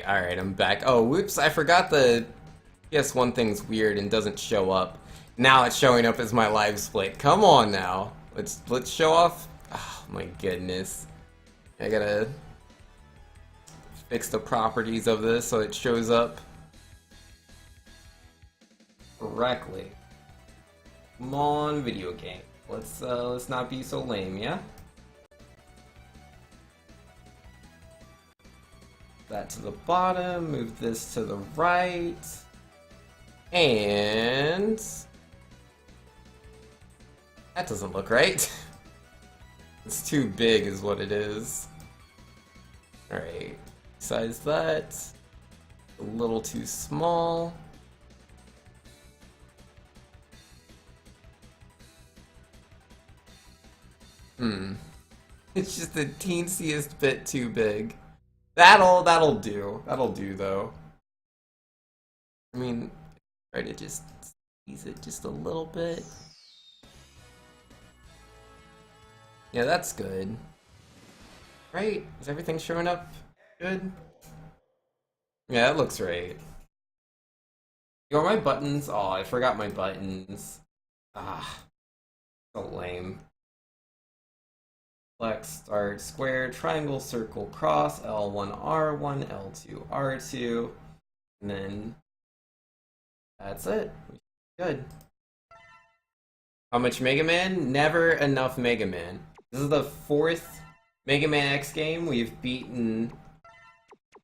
Alright, I'm back. Oh, whoops, I forgot the PS1 thing's weird and doesn't show up. Now it's showing up as my live split. Come on now. Let's show off. Oh my goodness. I gotta fix the properties of this so it shows up correctly. Come on, video game. Let's not be so lame, yeah? That to the bottom, move this to the right, and that doesn't look right. It's too big is what it is. Alright, size that, a little too small. It's just the teensiest bit too big. That'll do. That'll do though. I mean, try to just squeeze it just a little bit. Yeah, that's good. Right? Is everything showing up good? Yeah, it looks right. Are my buttons? Oh, I forgot my buttons. Ah, so lame. Select, start, square, triangle, circle, cross, L1, R1, L2, R2, and then that's it. Good. How much Mega Man? Never enough Mega Man. This is the 4th Mega Man X game. We've beaten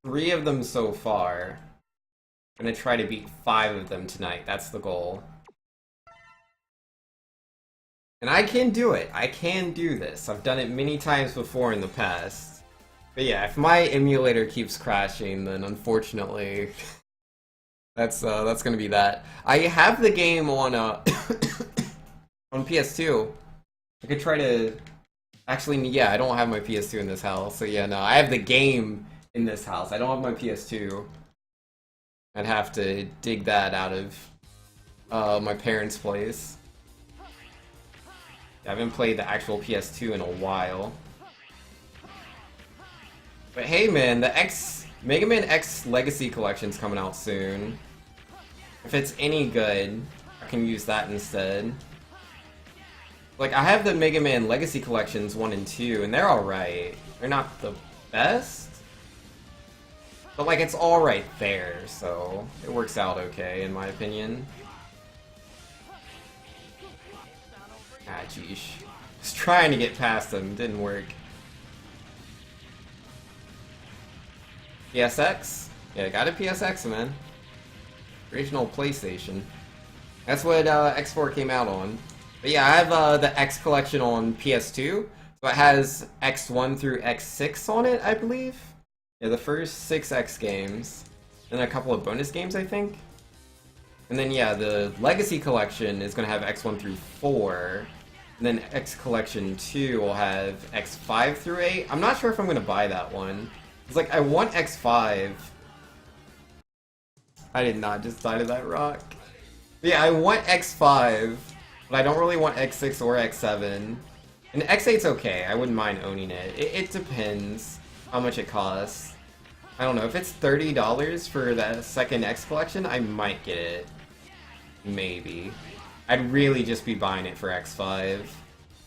3 of them so far. I'm gonna try to beat 5 of them tonight. That's the goal. And I can do it. I can do this. I've done it many times before in the past. But yeah, if my emulator keeps crashing, then unfortunately, that's gonna be that. I have the game on on PS2. I could try to. Actually, yeah, I don't have my PS2 in this house. So yeah, no, I have the game in this house. I don't have my PS2. I'd have to dig that out of my parents' place. I haven't played the actual PS2 in a while. But hey man, the Mega Man X Legacy Collection's coming out soon. If it's any good, I can use that instead. Like, I have the Mega Man Legacy Collections 1 and 2, and they're alright. They're not the best. But like, it's alright there, so it works out okay, in my opinion. Ah, jeesh. Was trying to get past them, didn't work. PSX? Yeah, got a PSX, man. Original PlayStation. That's what X4 came out on. But yeah, I have the X collection on PS2. So it has X1 through X6 on it, I believe. Yeah, the first 6 X games. And a couple of bonus games, I think. And then yeah, the Legacy Collection is going to have X1 through 4. And then X Collection 2 will have X5 through 8. I'm not sure if I'm going to buy that one. It's like, I want X5. I did not just die to that rock. But yeah, I want X5, but I don't really want X6 or X7. And X8's okay, I wouldn't mind owning it. It depends how much it costs. I don't know, if it's $30 for the second X Collection, I might get it. Maybe. I'd really just be buying it for X5.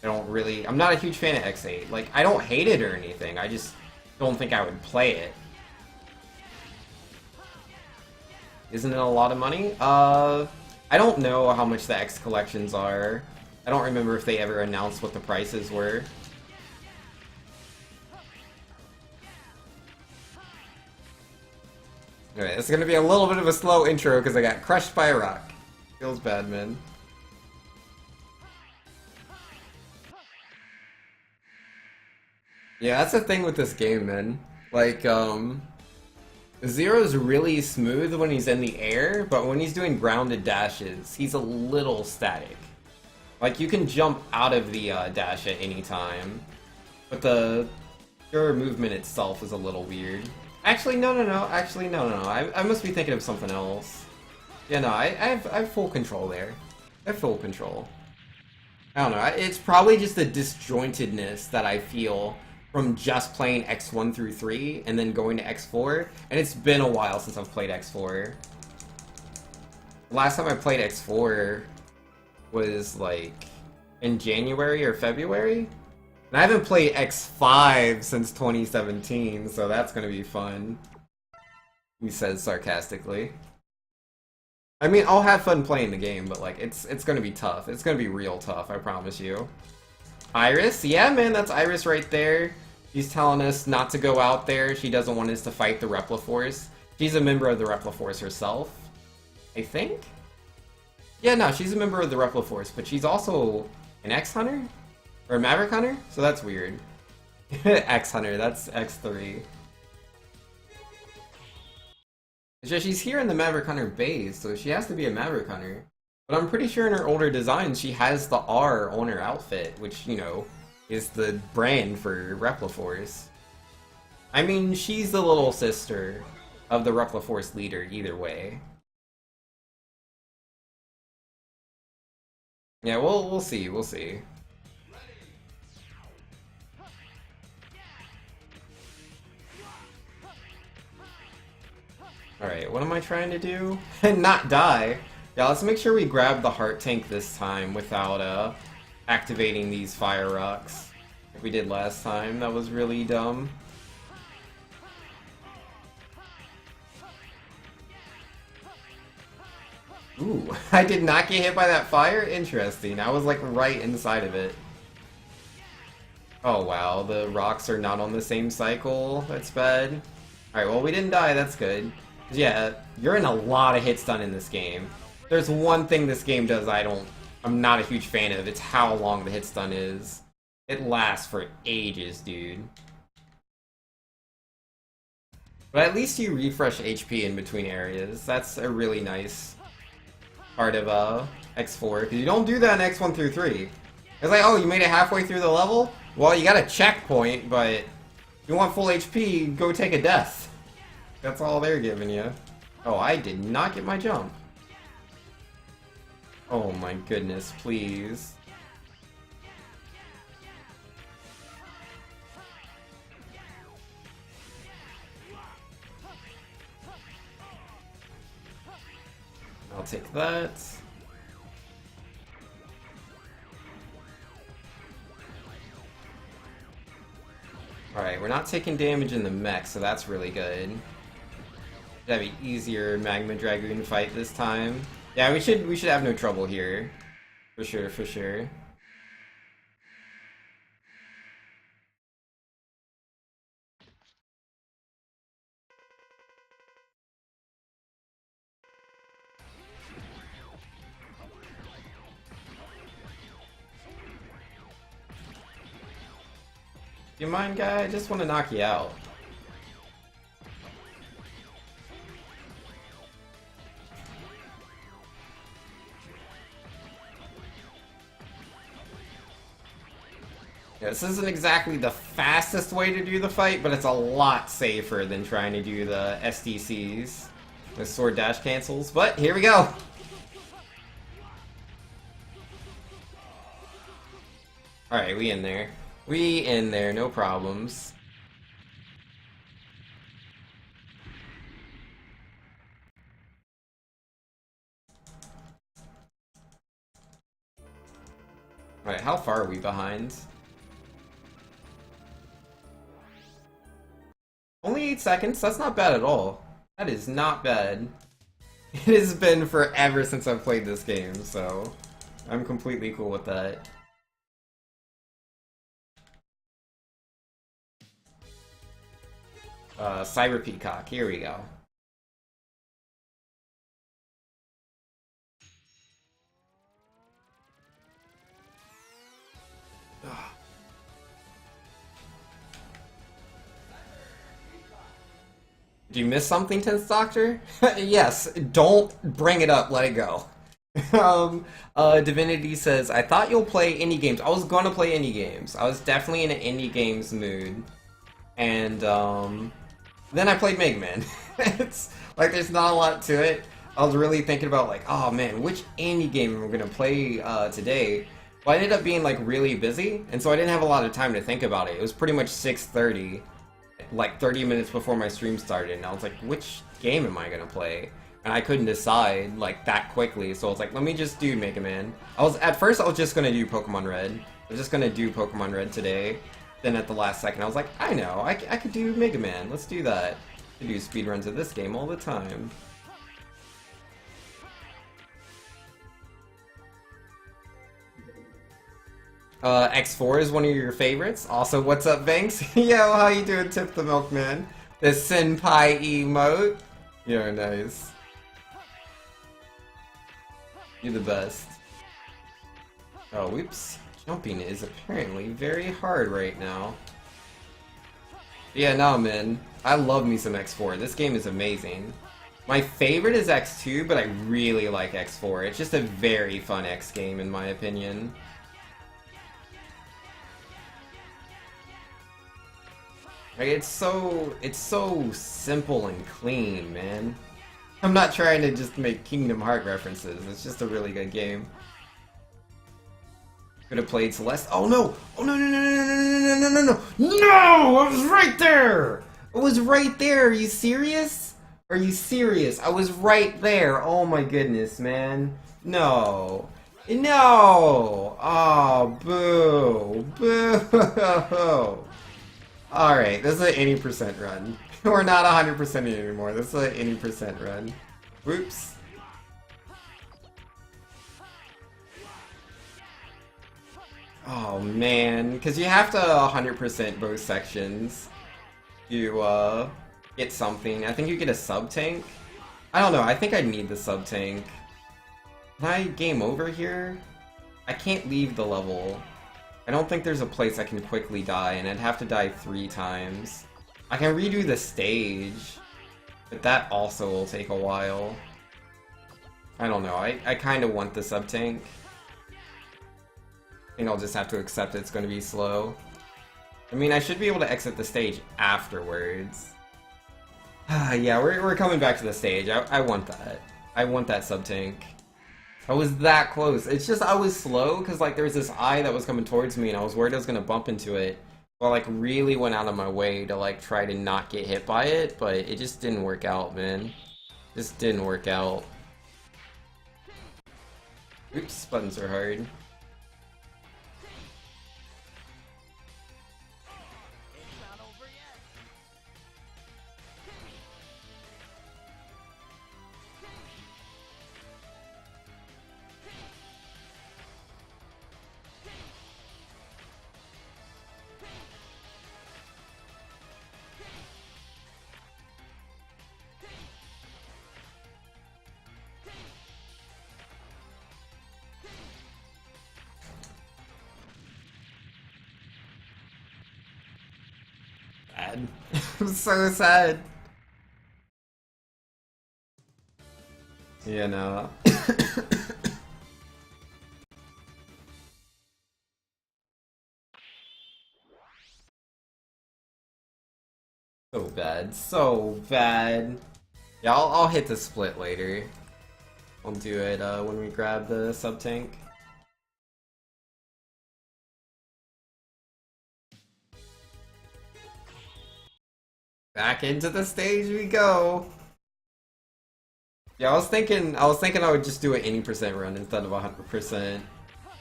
I'm not a huge fan of X8. Like, I don't hate it or anything, I just don't think I would play it. Isn't it a lot of money? I don't know how much the X collections are. I don't remember if they ever announced what the prices were. Alright, it's gonna be a little bit of a slow intro because I got crushed by a rock. Feels bad, man. Yeah, that's the thing with this game, man. Like, Zero's really smooth when he's in the air, but when he's doing grounded dashes, he's a little static. Like, you can jump out of the dash at any time, but the pure movement itself is a little weird. Actually, no. Actually, no. I must be thinking of something else. Yeah, no, I have full control there. I have full control. I don't know, it's probably just the disjointedness that I feel from just playing X1 through 3 and then going to X4, and it's been a while since I've played X4. Last time I played X4 was like in January or February, and I haven't played X5 since 2017, so that's gonna be fun. He says sarcastically. I mean, I'll have fun playing the game, but like, it's gonna be tough. It's gonna be real tough, I promise you. Iris? Yeah, man, that's Iris right there. She's telling us not to go out there. She doesn't want us to fight the Repliforce. She's a member of the Repliforce herself, I think? Yeah, no, she's a member of the Repliforce, but she's also an X-Hunter? Or a Maverick Hunter? So that's weird. X-Hunter, that's X3. So she's here in the Maverick Hunter base, so she has to be a Maverick Hunter. But I'm pretty sure in her older designs she has the R on her outfit, which, you know, is the brand for Repliforce. I mean, she's the little sister of the Repliforce leader either way. Yeah, we'll see, we'll see. Alright, what am I trying to do? Not die! Yeah, let's make sure we grab the heart tank this time without activating these fire rocks. Like we did last time. That was really dumb. Ooh, I did not get hit by that fire? Interesting. I was like right inside of it. Oh wow, the rocks are not on the same cycle. That's bad. Alright, well we didn't die, that's good. Yeah, you're in a lot of hit stun in this game. There's one thing this game does I'm not a huge fan of, it's how long the hit stun is. It lasts for ages, dude. But at least you refresh HP in between areas. That's a really nice part of X4, because you don't do that in X1 through 3. It's like, oh, you made it halfway through the level? Well, you got a checkpoint, but if you want full HP, go take a death. That's all they're giving you. Oh, I did not get my jump. Oh my goodness, please. I'll take that. Alright, we're not taking damage in the mech, so that's really good. That'd be easier Magma Dragoon fight this time. Yeah, we should have no trouble here. For sure, for sure. You mind, guy? I just want to knock you out. Yeah, this isn't exactly the fastest way to do the fight, but it's a lot safer than trying to do the SDCs, the sword dash cancels. But here we go! Alright, we in there. We in there, no problems. Alright, how far are we behind? Only 8 seconds? That's not bad at all. That is not bad. It has been forever since I've played this game, so I'm completely cool with that. Cyber Peacock, here we go. Did you miss something, 10th Doctor? Yes, don't bring it up, let it go. Divinity says, I thought you'll play indie games. I was gonna play indie games. I was definitely in an indie games mood. And, then I played Mega Man. It's, like, there's not a lot to it. I was really thinking about, like, oh man, which indie game am I gonna play, today? Well, I ended up being like really busy, and so I didn't have a lot of time to think about it. It was pretty much 6:30, like 30 minutes before my stream started, and I was like, which game am I gonna play? And I couldn't decide like that quickly, so I was like, let me just do Mega Man. At first I was just gonna do Pokemon Red. I was just gonna do Pokemon Red today. Then at the last second I was like, I know, I could do Mega Man. Let's do that. I do speedruns of this game all the time. X4 is one of your favorites. Also, what's up, Banks? Yo, how you doing, Tip the Milkman? The Senpai emote. Yo, nice. You're the best. Oh, whoops. Jumping is apparently very hard right now. Yeah, no, man. I love me some X4. This game is amazing. My favorite is X2, but I really like X4. It's just a very fun X game, in my opinion. Like, it's so simple and clean, man. I'm not trying to just make Kingdom Hearts references. It's just a really good game. Could have played Celeste. Oh no! Oh no! No! No! No! No! No! No! No! No! I was right there. I was right there. Are you serious? Are you serious? I was right there. Oh my goodness, man. No. No. Oh, boo. Boo. Alright, this is an 80% run. We're not 100% anymore. This is an 80% run. Whoops. Oh man, because you have to 100% both sections to get something. I think you get a sub-tank. I don't know, I think I need the sub-tank. Can I game over here? I can't leave the level. I don't think there's a place I can quickly die, and I'd have to die 3 times. I can redo the stage, but that also will take a while. I don't know, I kind of want the sub-tank. I think I'll just have to accept it's going to be slow. I mean, I should be able to exit the stage afterwards. Yeah, we're coming back to the stage. I want that. I want that sub-tank. I was that close. It's just I was slow because like there was this eye that was coming towards me and I was worried I was gonna bump into it. So I like really went out of my way to like try to not get hit by it, but it just didn't work out, man. Just didn't work out. Oops, buttons are hard. Sad. I'm so sad. Yeah, no. So bad, so bad. Yeah, I'll hit the split later. I'll do it when we grab the sub-tank. Back into the stage we go. Yeah, I was thinking I would just do an 80% run instead of 100%.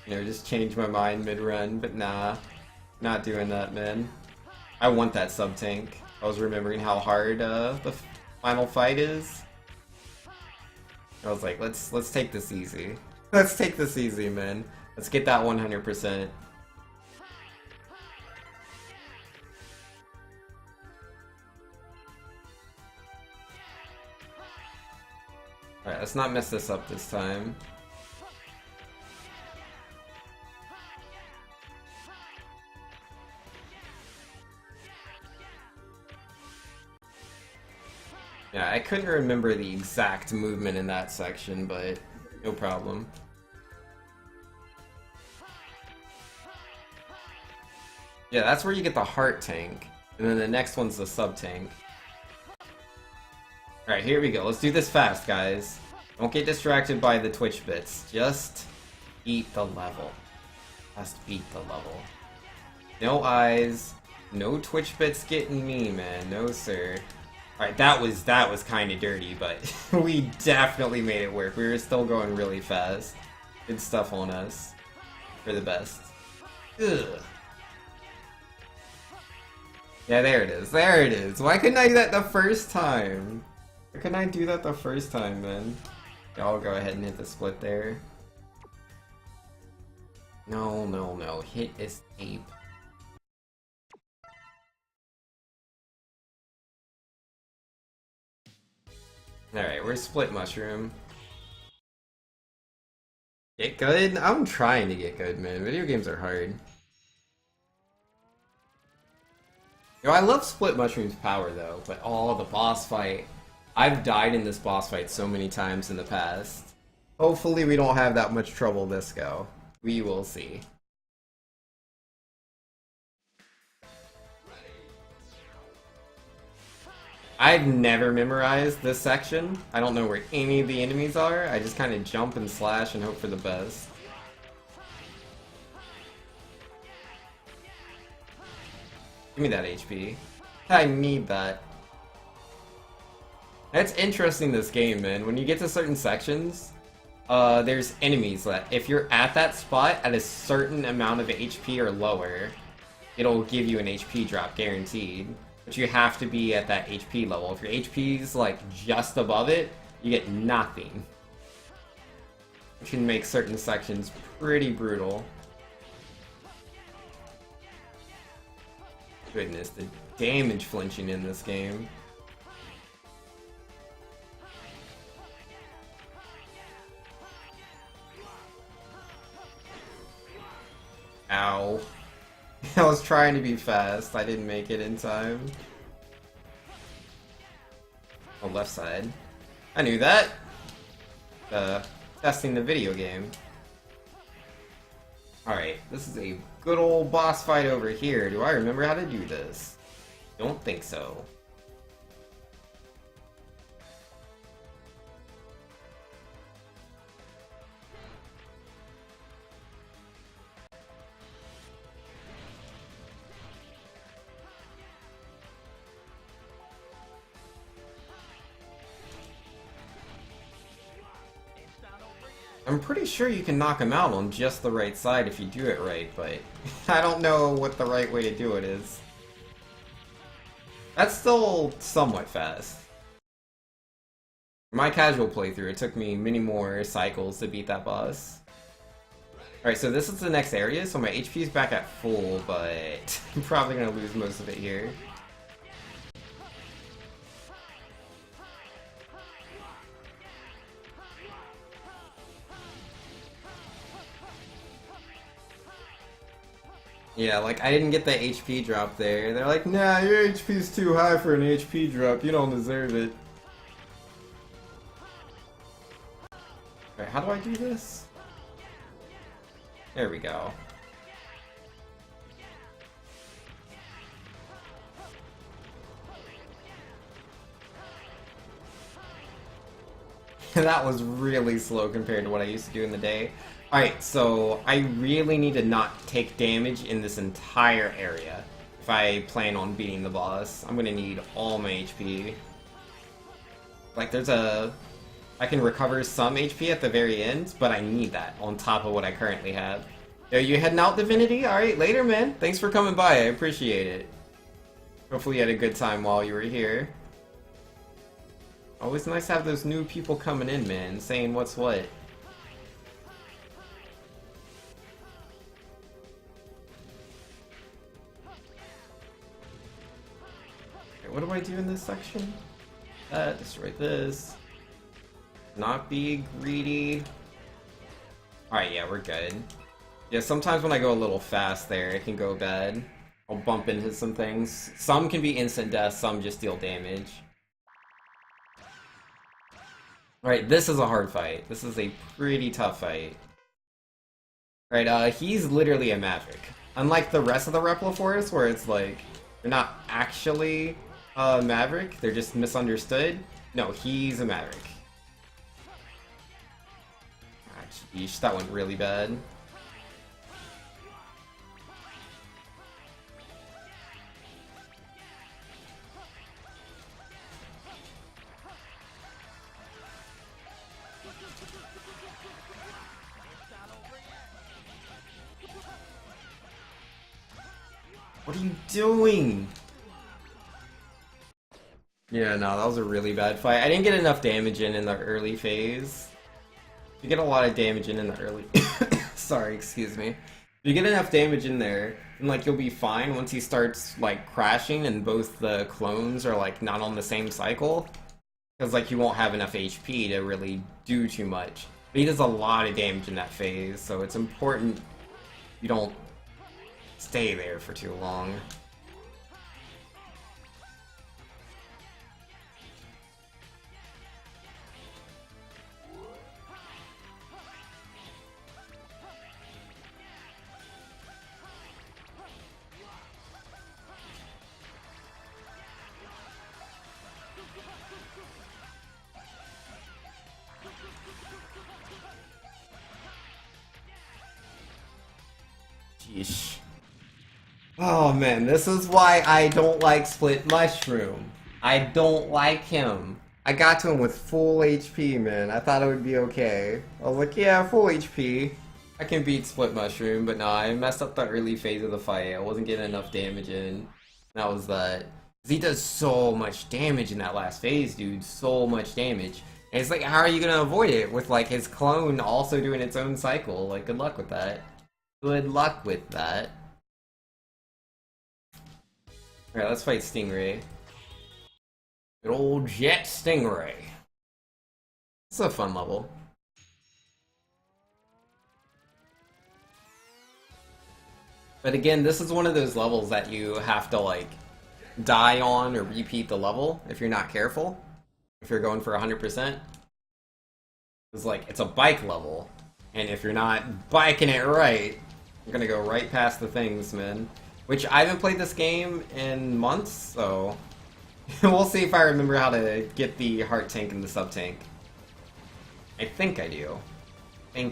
You know, just change my mind mid-run, but nah. Not doing that, man. I want that sub-tank. I was remembering how hard the final fight is. I was like, let's take this easy. Let's take this easy, man. Let's get that 100%. Alright, let's not mess this up this time. Yeah, I couldn't remember the exact movement in that section, but no problem. Yeah, that's where you get the heart tank, and then the next one's the sub-tank. Alright, here we go. Let's do this fast, guys. Don't get distracted by the Twitch bits. Just eat the level. Just beat the level. No eyes, no Twitch bits getting me, man. No sir. Alright, that was kind of dirty, but we definitely made it work. We were still going really fast. Good stuff on us. For the best. Ugh. Yeah, there it is. There it is. Why couldn't I do that the first time? Why couldn't I do that the first time, man? Yeah, I'll go ahead and hit the split there. No, no, no. Hit escape. Alright, we're split mushroom. Get good? I'm trying to get good, man. Video games are hard. Yo, I love Split Mushroom's power, though, but the boss fight. I've died in this boss fight so many times in the past. Hopefully we don't have that much trouble this go. We will see. I've never memorized this section. I don't know where any of the enemies are. I just kind of jump and slash and hope for the best. Give me that HP. I need that. That's interesting, this game, man. When you get to certain sections, there's enemies that if you're at that spot at a certain amount of HP or lower, it'll give you an HP drop guaranteed. But you have to be at that HP level. If your HP's like just above it, you get nothing. Which can make certain sections pretty brutal. Goodness, the damage flinching in this game. Ow. I was trying to be fast, I didn't make it in time. Oh, left side. I knew that! Testing the video game. Alright, this is a good old boss fight over here. Do I remember how to do this? Don't think so. I'm pretty sure you can knock him out on just the right side if you do it right, but I don't know what the right way to do it is. That's still somewhat fast. For my casual playthrough, it took me many more cycles to beat that boss. Alright, so this is the next area, so my HP is back at full, but I'm probably gonna lose most of it here. Yeah, like, I didn't get the HP drop there. They're like, nah, your HP's too high for an HP drop. You don't deserve it. Alright, how do I do this? There we go. That was really slow compared to what I used to do in the day. Alright, so I really need to not take damage in this entire area if I plan on beating the boss. I'm gonna need all my HP. Like, I can recover some HP at the very end, but I need that on top of what I currently have. Are you heading out, Divinity? Alright, later, man. Thanks for coming by. I appreciate it. Hopefully you had a good time while you were here. Always nice to have those new people coming in, man, saying what's what. What do I do in this section? Destroy this. Not be greedy. Alright, yeah, we're good. Yeah, sometimes when I go a little fast there, it can go bad. I'll bump into some things. Some can be instant death, some just deal damage. Alright, this is a hard fight. This is a pretty tough fight. Alright, he's literally a Maverick. Unlike the rest of the Reploforce, where it's like, they're not actually Maverick, they're just misunderstood. No, he's a Maverick. Ah, yeesh, that went really bad. What are you doing? Yeah, no, that was a really bad fight. I didn't get enough damage in the early phase. You get a lot of damage in the early... Sorry, excuse me. You get enough damage in there, and like you'll be fine once he starts like crashing and both the clones are like not on the same cycle. Because like you won't have enough HP to really do too much. But he does a lot of damage in that phase, so it's important you don't stay there for too long. Yeesh. Oh man, this is why I don't like Split Mushroom. I don't like him. I got to him with full HP, man. I thought it would be okay. I was like, yeah, full HP. I can beat Split Mushroom, but no, I messed up the early phase of the fight. I wasn't getting enough damage in. That was that. He does so much damage in that last phase, dude. So much damage. And it's like, how are you gonna avoid it with like his clone also doing its own cycle? Like, good luck with that. Good luck with that. Alright, let's fight Stingray. Good old Jet Stingray. It's a fun level. But again, this is one of those levels that you have to like die on or repeat the level if you're not careful. If you're going for 100%. It's like, it's a bike level. And if you're not biking it right, you're gonna go right past the things, man. Which I haven't played this game in months, so we'll see if I remember how to get the heart tank and the sub tank. I think I do. I'm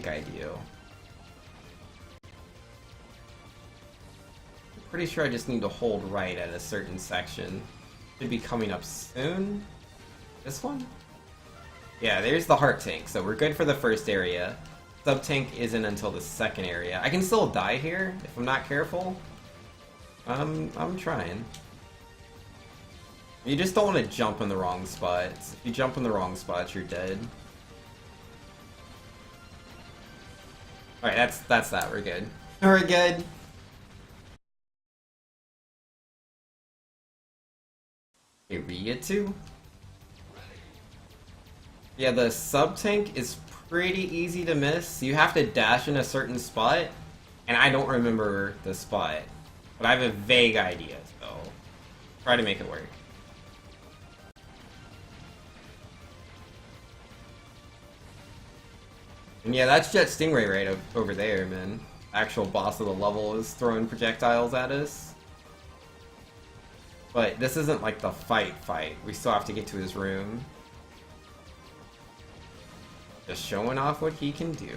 pretty sure I just need to hold right at a certain section. Should be coming up soon. This one? Yeah, there's the heart tank, so we're good for the first area. Sub tank isn't until the second area. I can still die here if I'm not careful. I'm trying. You just don't want to jump in the wrong spots. If you jump in the wrong spots, you're dead. Alright, that's that. We're good. We're good. Area 2? Yeah, the sub tank is pretty easy to miss. You have to dash in a certain spot, and I don't remember the spot. But I have a vague idea, so try to make it work. And yeah, that's Jet Stingray right over there, man. Actual boss of the level is throwing projectiles at us. But this isn't like the fight. We still have to get to his room. Just showing off what he can do.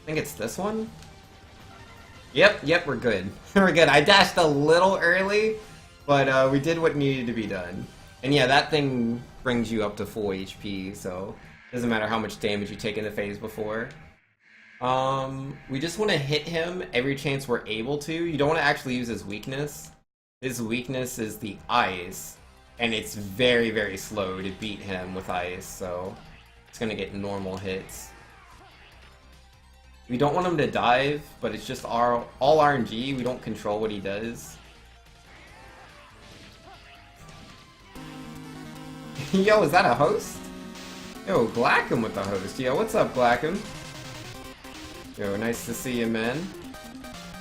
I think it's this one? Yep, we're good. We're good. I dashed a little early, but we did what needed to be done. And yeah, that thing brings you up to full HP, so it doesn't matter how much damage you take in the phase before. We just want to hit him every chance we're able to. You don't want to actually use his weakness. His weakness is the ice, and it's very, very slow to beat him with ice, so it's gonna get normal hits. We don't want him to dive, but it's just all RNG. We don't control what he does. Yo, is that a host? Yo, Glackham with the host. Yo, what's up, Glackham? Yo, nice to see you, man.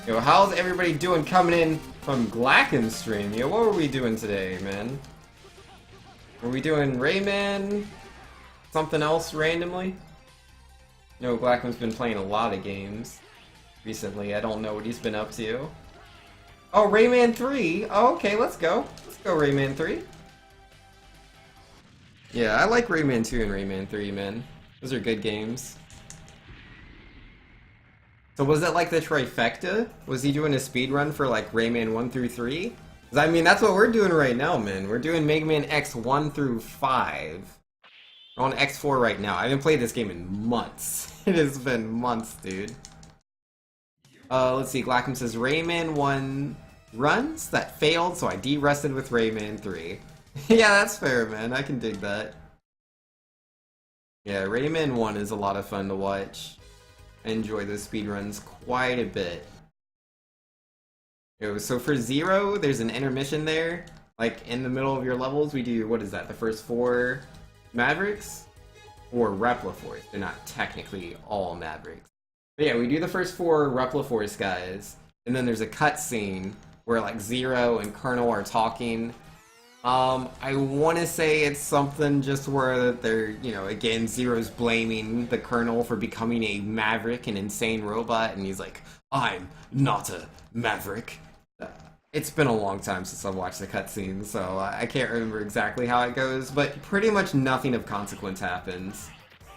Yo, how's everybody doing coming in from Glackham's stream? Yo, what were we doing today, man? Were we doing Rayman? Something else randomly? No, Glackham's been playing a lot of games recently. I don't know what he's been up to. Oh, Rayman 3! Oh, okay, let's go. Let's go Rayman 3. Yeah, I like Rayman 2 and Rayman 3, man. Those are good games. So was it like the trifecta? Was he doing a speed run for like Rayman 1 through 3? 'Cause I mean, that's what we're doing right now, man. We're doing Mega Man X 1 through 5. We're on X4 right now. I haven't played this game in months. It has been months, dude. Let's see. Glackham says Rayman 1 runs that failed, so I de-rested with Rayman 3. Yeah, that's fair, man. I can dig that. Yeah, Rayman 1 is a lot of fun to watch. I enjoy those speedruns quite a bit. Yo, so for 0, there's an intermission there. Like, in the middle of your levels, we do, what is that, the first 4 Mavericks? Or Repliforce. They're not technically all Mavericks. But yeah, we do the first 4 Repliforce guys, and then there's a cutscene where like Zero and Colonel are talking. I want to say it's something just where they're, you know, again, Zero's blaming the Colonel for becoming a Maverick, an insane robot, and he's like, I'm not a Maverick. It's been a long time since I've watched the cutscene, so I can't remember exactly how it goes, but pretty much nothing of consequence happens.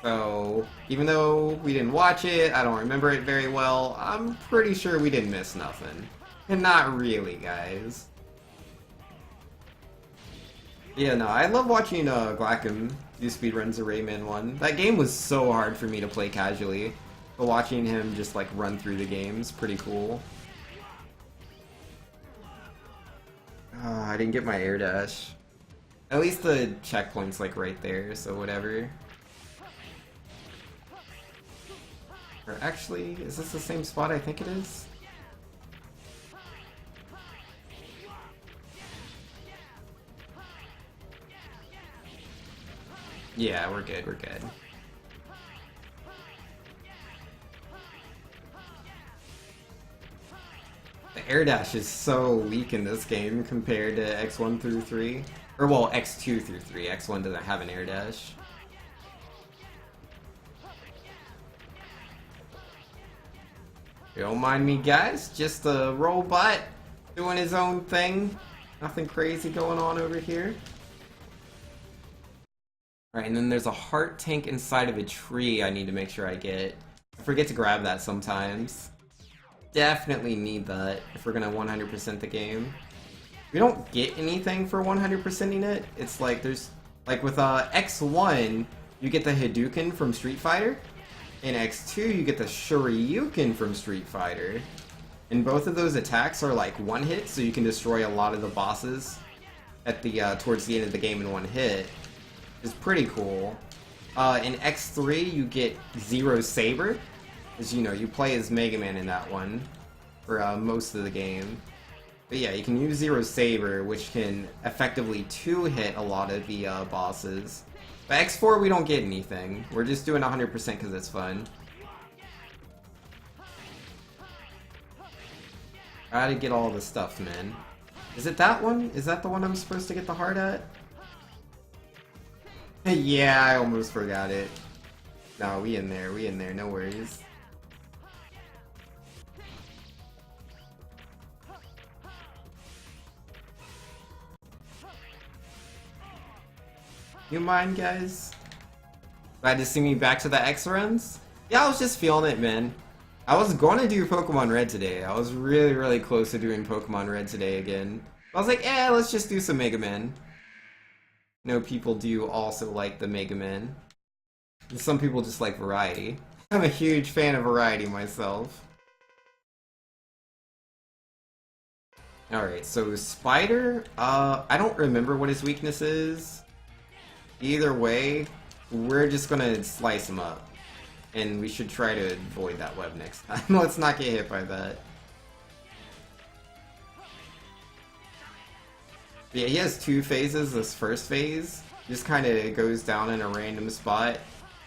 So, even though we didn't watch it, I don't remember it very well, I'm pretty sure we didn't miss nothing. And not really, guys. Yeah, no, I love watching Glackham do speedruns of Rayman 1. That game was so hard for me to play casually, but watching him just like run through the game's pretty cool. I didn't get my air dash. At least the checkpoint's like right there, so whatever. Or actually, is this the same spot I think it is? Yeah, we're good, we're good. The air dash is so weak in this game compared to X1 through 3. Or, well, X2 through 3. X1 doesn't have an air dash. You don't mind me, guys. Just a robot doing his own thing. Nothing crazy going on over here. Alright, and then there's a heart tank inside of a tree I need to make sure I get. I forget to grab that sometimes. Definitely need that if we're gonna 100% the game. We don't get anything for 100%ing it. It's like there's, like with X1, you get the Hadouken from Street Fighter. In X2, you get the Shoryuken from Street Fighter. And both of those attacks are like one hit, so you can destroy a lot of the bosses at the towards the end of the game in one hit. It's pretty cool. In X3, you get Zero Saber. As you know, you play as Mega Man in that one for most of the game. But yeah, you can use Zero Saber, which can effectively 2-hit a lot of the bosses. But X4, we don't get anything. We're just doing 100% because it's fun. Gotta get all the stuff, man. Is it that one? Is that the one I'm supposed to get the heart at? Yeah, I almost forgot it. No, we in there, no worries. You mind, guys? Glad to see me back to the X runs? Yeah, I was just feeling it, man. I was going to do Pokemon Red today. I was really, really close to doing Pokemon Red today again. I was like, let's just do some Mega Man. I know people do also like the Mega Man. And some people just like variety. I'm a huge fan of variety myself. Alright, so Spider, I don't remember what his weakness is. Either way, we're just gonna slice him up. And we should try to avoid that web next time. Let's not get hit by that. Yeah, he has 2 phases. This first phase just kind of goes down in a random spot.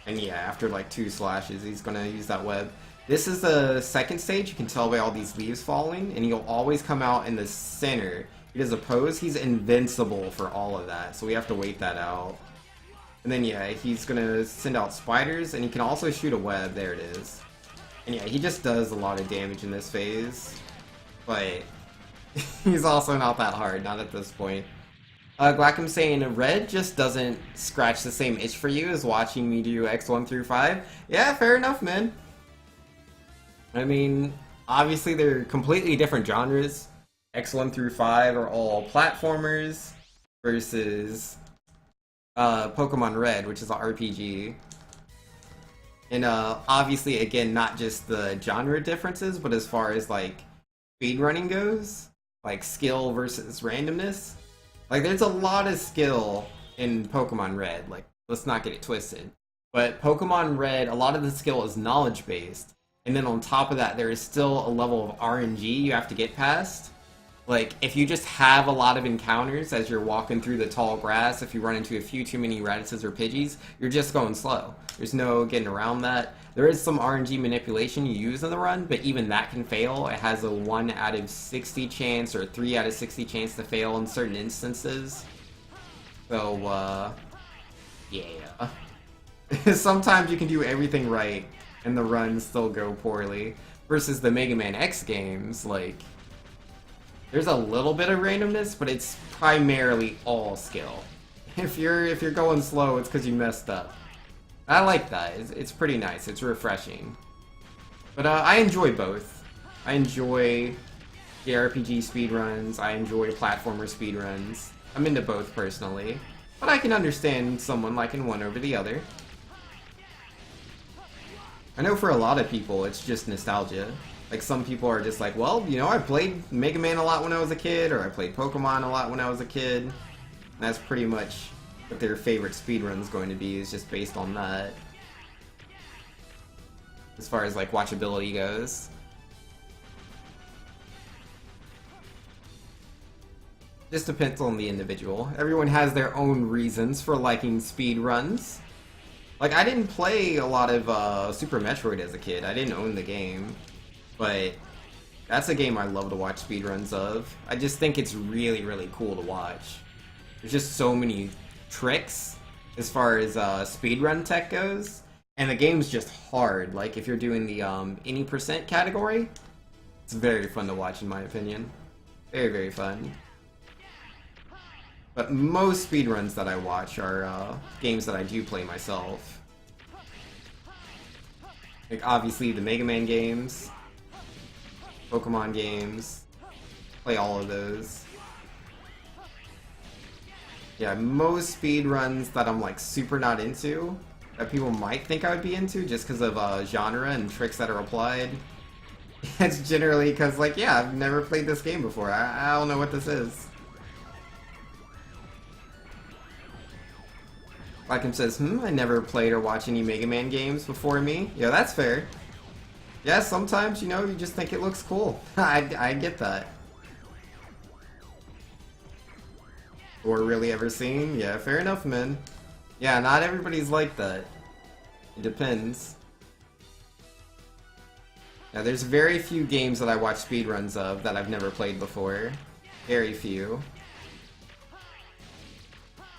And yeah, after like 2 slashes, he's gonna use that web. This is the second stage. You can tell by all these leaves falling. And he'll always come out in the center. He does a pose. He's invincible for all of that. So we have to wait that out. And then yeah, he's gonna send out spiders, and he can also shoot a web. There it is. And yeah, he just does a lot of damage in this phase. But he's also not that hard, not at this point. Glackham saying Red just doesn't scratch the same itch for you as watching me do X1 through 5. Yeah, fair enough, man. I mean, obviously they're completely different genres. X1 through 5 are all platformers versus Pokemon Red, which is an RPG. And obviously, again, not just the genre differences, but as far as like speedrunning goes, like skill versus randomness. Like there's a lot of skill in Pokemon Red, like let's not get it twisted. But Pokemon Red, a lot of the skill is knowledge based, and then on top of that there is still a level of RNG you have to get past. Like, if you just have a lot of encounters as you're walking through the tall grass, if you run into a few too many Radices or Pidgeys, you're just going slow. There's no getting around that. There is some RNG manipulation you use in the run, but even that can fail. It has a 1 out of 60 chance or 3 out of 60 chance to fail in certain instances. So, yeah. Sometimes you can do everything right and the runs still go poorly. Versus the Mega Man X games, like, there's a little bit of randomness, but it's primarily all skill. If you're going slow, it's because you messed up. I like that. It's pretty nice. It's refreshing. But I enjoy both. I enjoy the RPG speedruns. I enjoy platformer speedruns. I'm into both personally. But I can understand someone liking one over the other. I know for a lot of people, it's just nostalgia. Like, some people are just like, well, you know, I played Mega Man a lot when I was a kid, or I played Pokemon a lot when I was a kid. And that's pretty much what their favorite speedrun's going to be, is just based on that. As far as, like, watchability goes. Just depends on the individual. Everyone has their own reasons for liking speedruns. Like, I didn't play a lot of Super Metroid as a kid. I didn't own the game. But that's a game I love to watch speedruns of. I just think it's really, really cool to watch. There's just so many tricks as far as speedrun tech goes. And the game's just hard. Like, if you're doing the any percent category, it's very fun to watch in my opinion. Very, very fun. But most speedruns that I watch are games that I do play myself. Like, obviously the Mega Man games. Pokemon games, play all of those. Yeah, most speedruns that I'm like super not into, that people might think I would be into just because of genre and tricks that are applied, it's generally because, like, yeah, I've never played this game before. I don't know what this is. Like him says, I never played or watched any Mega Man games before me. Yeah, that's fair. Yeah, sometimes, you know, you just think it looks cool. I get that. Or really ever seen? Yeah, fair enough, man. Yeah, not everybody's like that. It depends. Yeah, there's very few games that I watch speedruns of that I've never played before. Very few.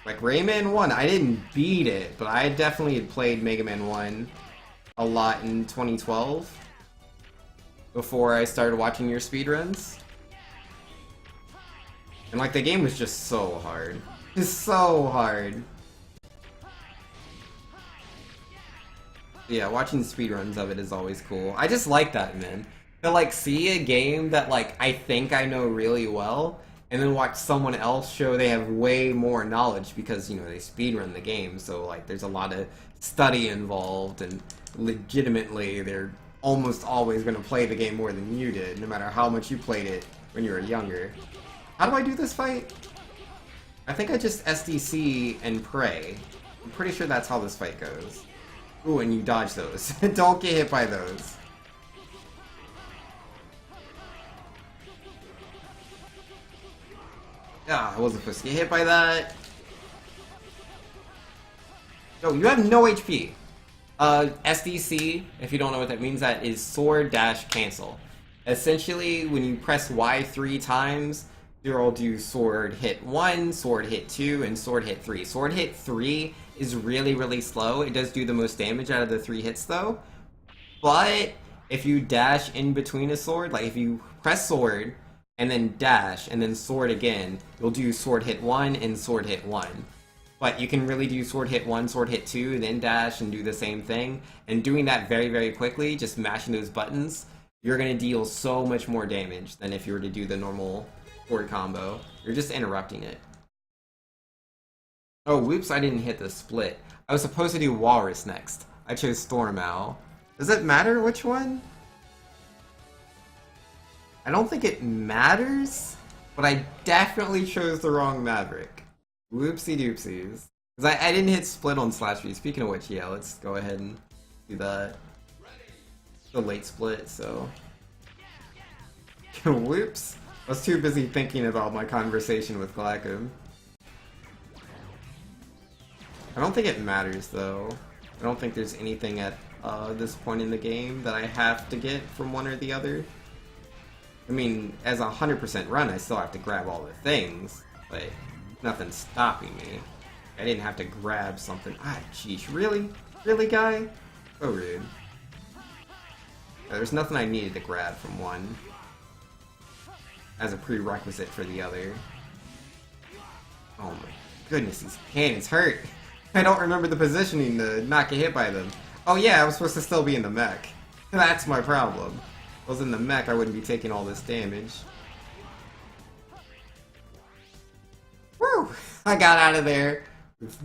Like Rayman 1, I didn't beat it, but I definitely had played Mega Man 1 a lot in 2012. Before I started watching your speedruns. And like, the game was just so hard. It's so hard. Yeah, watching speedruns of it is always cool. I just like that, man. To like see a game that like I think I know really well, and then watch someone else show they have way more knowledge because, you know, they speedrun the game, so like there's a lot of study involved, and legitimately they're almost always going to play the game more than you did, no matter how much you played it when you were younger. How do I do this fight? I think I just SDC and pray. I'm pretty sure that's how this fight goes. Ooh, and you dodge those. Don't get hit by those. Ah, I wasn't supposed to get hit by that. No, you have no HP. SDC, if you don't know what that means, that is sword dash cancel. Essentially, when you press Y 3 times, you'll do sword hit 1, sword hit 2, and sword hit 3. Sword hit 3 is really, really slow. It does do the most damage out of the 3 hits, though. But if you dash in between a sword, like if you press sword, and then dash, and then sword again, you'll do sword hit 1 and sword hit 1. But you can really do sword hit 1, sword hit 2, then dash and do the same thing. And doing that very, very quickly, just mashing those buttons, you're going to deal so much more damage than if you were to do the normal sword combo. You're just interrupting it. Oh, whoops, I didn't hit the split. I was supposed to do Walrus next. I chose Storm Owl. Does it matter which one? I don't think it matters, but I definitely chose the wrong Maverick. Whoopsie doopsies. Because I didn't hit split on Slash V. Speaking of which, yeah, let's go ahead and do that. The late split, so... Whoops. I was too busy thinking about my conversation with Glacum. I don't think it matters, though. I don't think there's anything at this point in the game that I have to get from one or the other. I mean, as a 100% run, I still have to grab all the things, but nothing's stopping me. I didn't have to grab something. Ah, jeez, really? Really, guy? So rude. There's nothing I needed to grab from one as a prerequisite for the other. Oh my goodness, these cannons hurt! I don't remember the positioning to not get hit by them. Oh yeah, I was supposed to still be in the mech. That's my problem. If I was in the mech, I wouldn't be taking all this damage. Woo! I got out of there with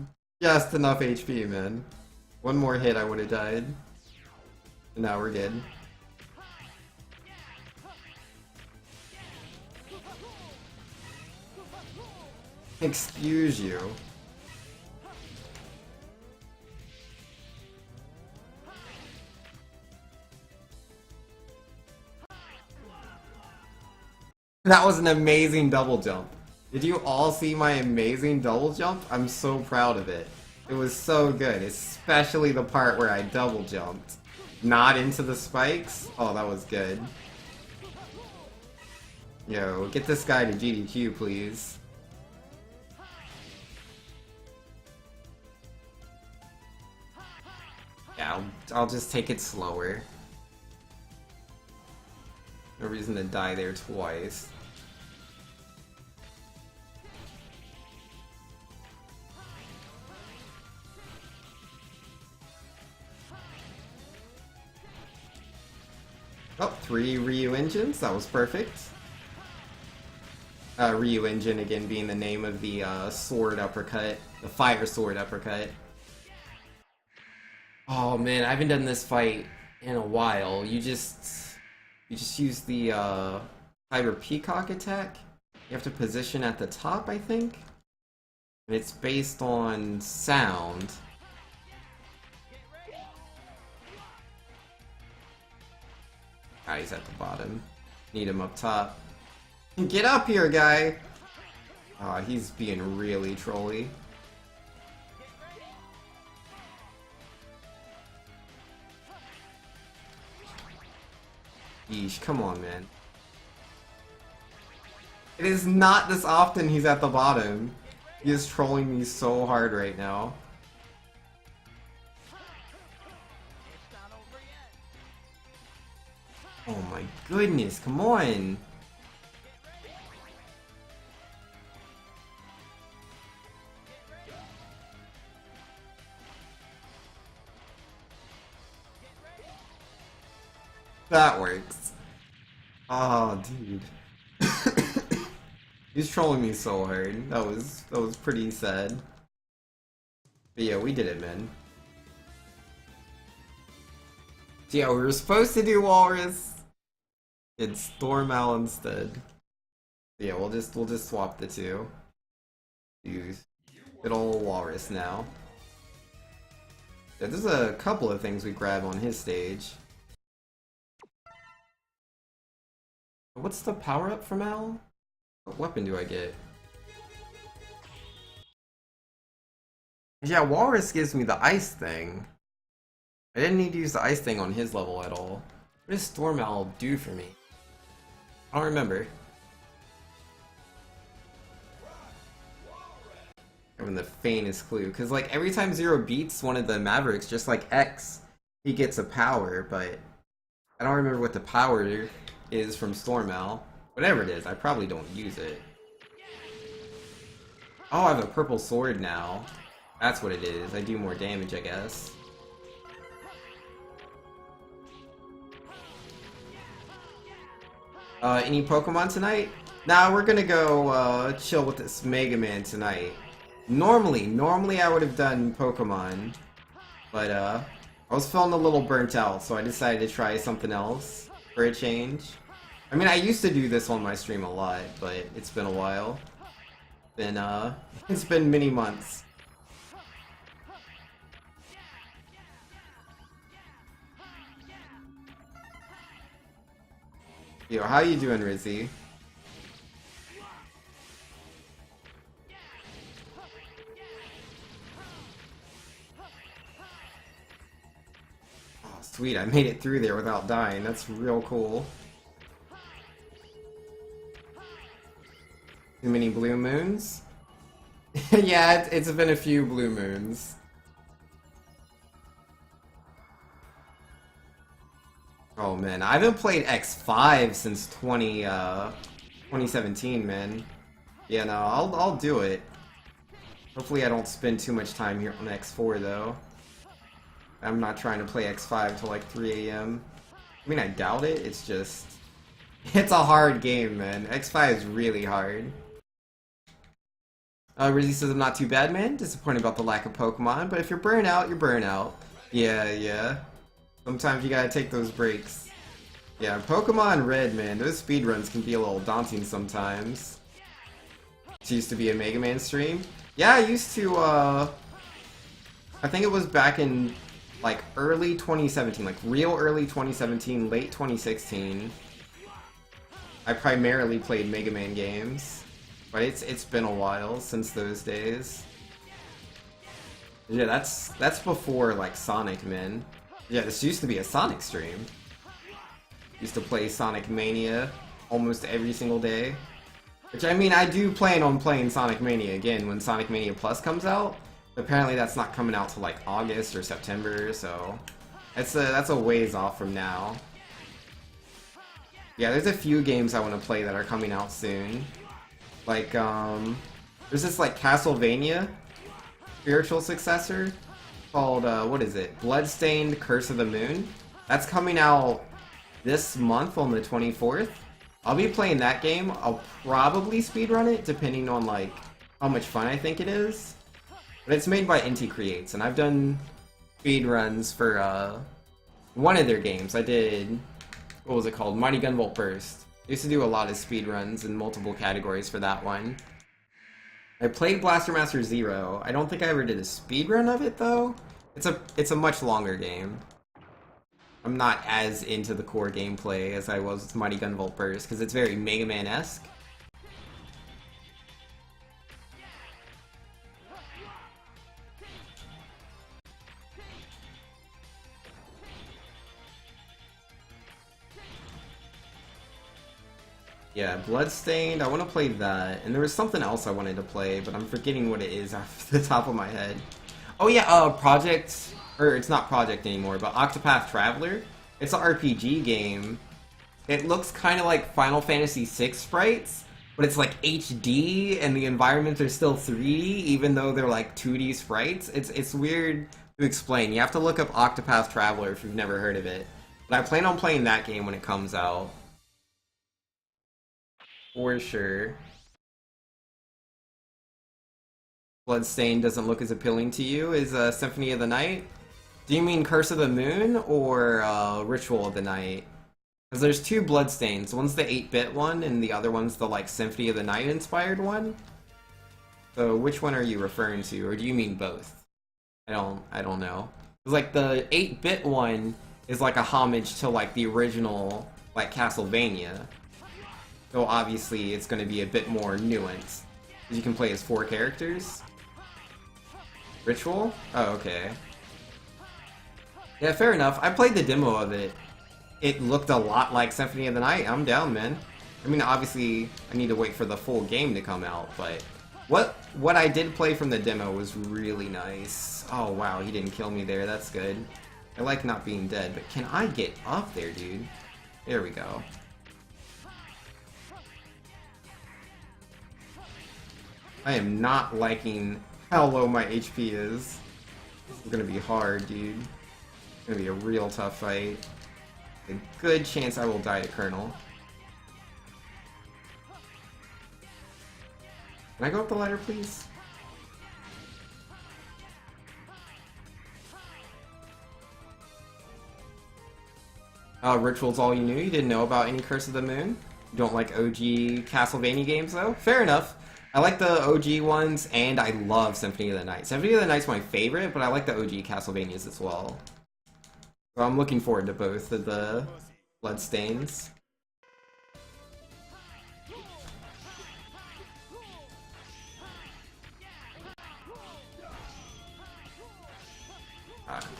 just enough HP, man. One more hit, I would have died. And now we're good. Excuse you. That was an amazing double jump. Did you all see my amazing double jump? I'm so proud of it. It was so good, especially the part where I double jumped. Not into the spikes. Oh, that was good. Yo, get this guy to GDQ, please. Yeah, I'll just take it slower. No reason to die there twice. Oh, 3 Ryu engines, that was perfect. Ryu engine again being the name of the sword uppercut, the fire sword uppercut. Oh man, I haven't done this fight in a while. You just use the Cyber Peacock attack. You have to position at the top, I think. And it's based on sound. Ah, he's at the bottom. Need him up top. Get up here, guy! Aw, he's being really trolly. Yeesh, come on, man. It is not this often he's at the bottom. He is trolling me so hard right now. Oh my goodness, come on! That works. Oh, dude. He's trolling me so hard. That was pretty sad. But yeah, we did it, man. So yeah, we were supposed to do Walrus. It's Storm Owl instead. So yeah, we'll just swap the two. Use good old Walrus now. Yeah, there's a couple of things we grab on his stage. What's the power-up from Owl? What weapon do I get? Yeah, Walrus gives me the ice thing. I didn't need to use the ice thing on his level at all. What does Storm Owl do for me? I don't remember. Having the faintest clue. Because, like, every time Zero beats one of the Mavericks, just like X, he gets a power, but I don't remember what the power is from Storm Owl. Whatever it is, I probably don't use it. Oh, I have a purple sword now. That's what it is. I do more damage, I guess. Any Pokemon tonight? Nah, we're gonna go chill with this Mega Man tonight. Normally I would have done Pokemon, but I was feeling a little burnt out, so I decided to try something else for a change. I mean, I used to do this on my stream a lot, but it's been a while. It's been many months. Yo, how you doing, Rizzy? Oh, sweet, I made it through there without dying. That's real cool. Too many blue moons? Yeah, it's been a few blue moons. Oh man, I haven't played X5 since 2017, man. Yeah, no, I'll do it. Hopefully I don't spend too much time here on X4 though. I'm not trying to play X5 till like 3 AM. I mean, I doubt it, it's just... It's a hard game, man. X5 is really hard. Rizzy says I'm not too bad, man. Disappointed about the lack of Pokemon, but if you're burnt out, you're burnt out. Yeah. Sometimes you gotta take those breaks. Yeah, Pokemon Red, man, those speedruns can be a little daunting sometimes. It used to be a Mega Man stream. Yeah, I used to, I think it was back in, like, early 2017, like, real early 2017, late 2016. I primarily played Mega Man games. But it's been a while since those days. Yeah, that's before like Sonic, man. Yeah, this used to be a Sonic stream. Used to play Sonic Mania almost every single day. Which I mean, I do plan on playing Sonic Mania again when Sonic Mania Plus comes out. But apparently that's not coming out till like August or September, so that's a ways off from now. Yeah, there's a few games I want to play that are coming out soon. Like, there's this, like, Castlevania spiritual successor called, what is it? Bloodstained Curse of the Moon. That's coming out this month on the 24th. I'll be playing that game. I'll probably speedrun it, depending on, like, how much fun I think it is. But it's made by Inti Creates, and I've done speedruns for, one of their games. I did, what was it called? Mighty Gunvolt Burst. I used to do a lot of speedruns in multiple categories for that one. I played Blaster Master Zero. I don't think I ever did a speedrun of it though. It's a much longer game. I'm not as into the core gameplay as I was with Mighty Gunvolt Burst because it's very Mega Man-esque. Yeah, Bloodstained, I want to play that. And there was something else I wanted to play, but I'm forgetting what it is off the top of my head. Oh yeah, Project... Or, it's not Project anymore, but Octopath Traveler. It's an RPG game. It looks kind of like Final Fantasy VI sprites, but it's like HD, and the environments are still 3D, even though they're like 2D sprites. It's weird to explain. You have to look up Octopath Traveler if you've never heard of it. But I plan on playing that game when it comes out. For sure. Bloodstained doesn't look as appealing to you as Symphony of the Night? Do you mean Curse of the Moon or Ritual of the Night? Because there's two Bloodstains. One's the 8-bit one, and the other one's the like Symphony of the Night inspired one. So which one are you referring to, or do you mean both? I don't know. Because like the 8-bit one is like a homage to like the original like Castlevania. So obviously it's going to be a bit more nuanced. You can play as 4 characters. Ritual? Oh, okay. Yeah, fair enough. I played the demo of it. It looked a lot like Symphony of the Night. I'm down, man. I mean, obviously, I need to wait for the full game to come out, but what I did play from the demo was really nice. Oh, wow, he didn't kill me there. That's good. I like not being dead, but can I get up there, dude? There we go. I am not liking how low my HP is. This is gonna be hard, dude. It's gonna be a real tough fight. A good chance I will die to Colonel. Can I go up the ladder, please? Ritual's all you knew? You didn't know about any Curse of the Moon? You don't like OG Castlevania games, though? Fair enough. I like the OG ones, and I love Symphony of the Night. Symphony of the Night's my favorite, but I like the OG Castlevanias as well. So I'm looking forward to both of the Bloodstains.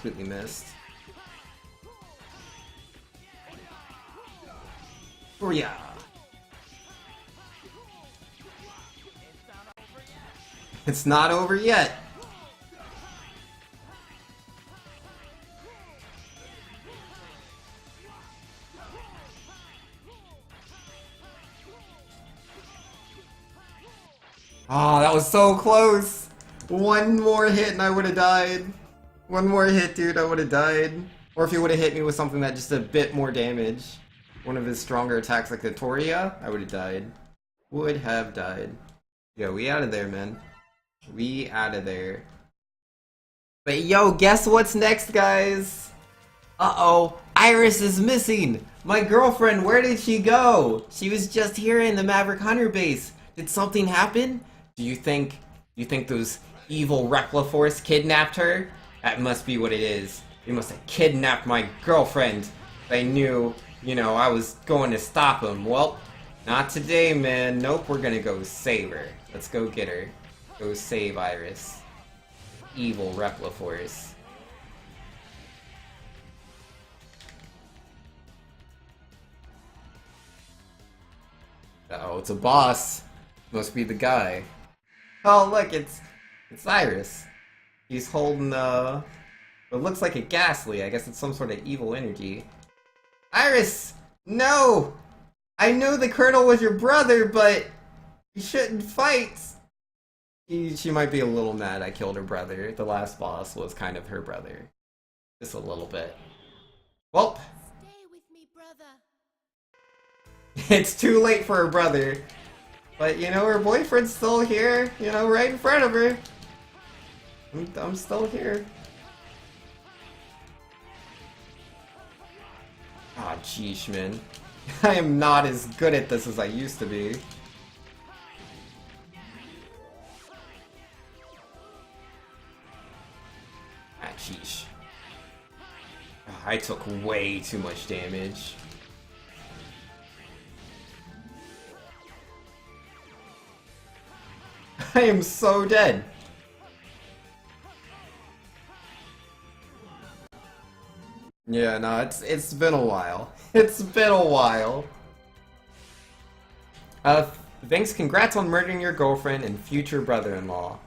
Completely missed. Oh yeah. It's not over yet. Oh, that was so close. One more hit and I would have died. One more hit, dude, I would have died. Or if he would have hit me with something that just a bit more damage. One of his stronger attacks like the Toria, I would have died. Would have died. Yo, we out of there, man. We out of there. But yo, guess what's next, guys? Uh-oh, Iris is missing! My girlfriend, where did she go? She was just here in the Maverick Hunter base. Did something happen? Do you think those evil Repliforce kidnapped her? That must be what it is. They must have kidnapped my girlfriend. They knew, you know, I was going to stop them. Well, not today, man. Nope, we're gonna go save her. Let's go get her. Go save Iris. Evil Repliforce. Uh-oh, it's a boss. Must be the guy. Oh, look, it's Iris. He's holding, it looks like a ghastly. I guess it's some sort of evil energy. Iris! No! I know the Colonel was your brother, but you shouldn't fight. She might be a little mad I killed her brother. The last boss was kind of her brother. Just a little bit. Well. Stay with me, brother. It's too late for her brother. But, you know, her boyfriend's still here, you know, right in front of her. I'm still here. Aw, jeesh, man. I am not as good at this as I used to be. Ah, jeesh. I took way too much damage. I am so dead. Yeah, no, it's been a while. It's been a while. Thanks, congrats on murdering your girlfriend and future brother-in-law.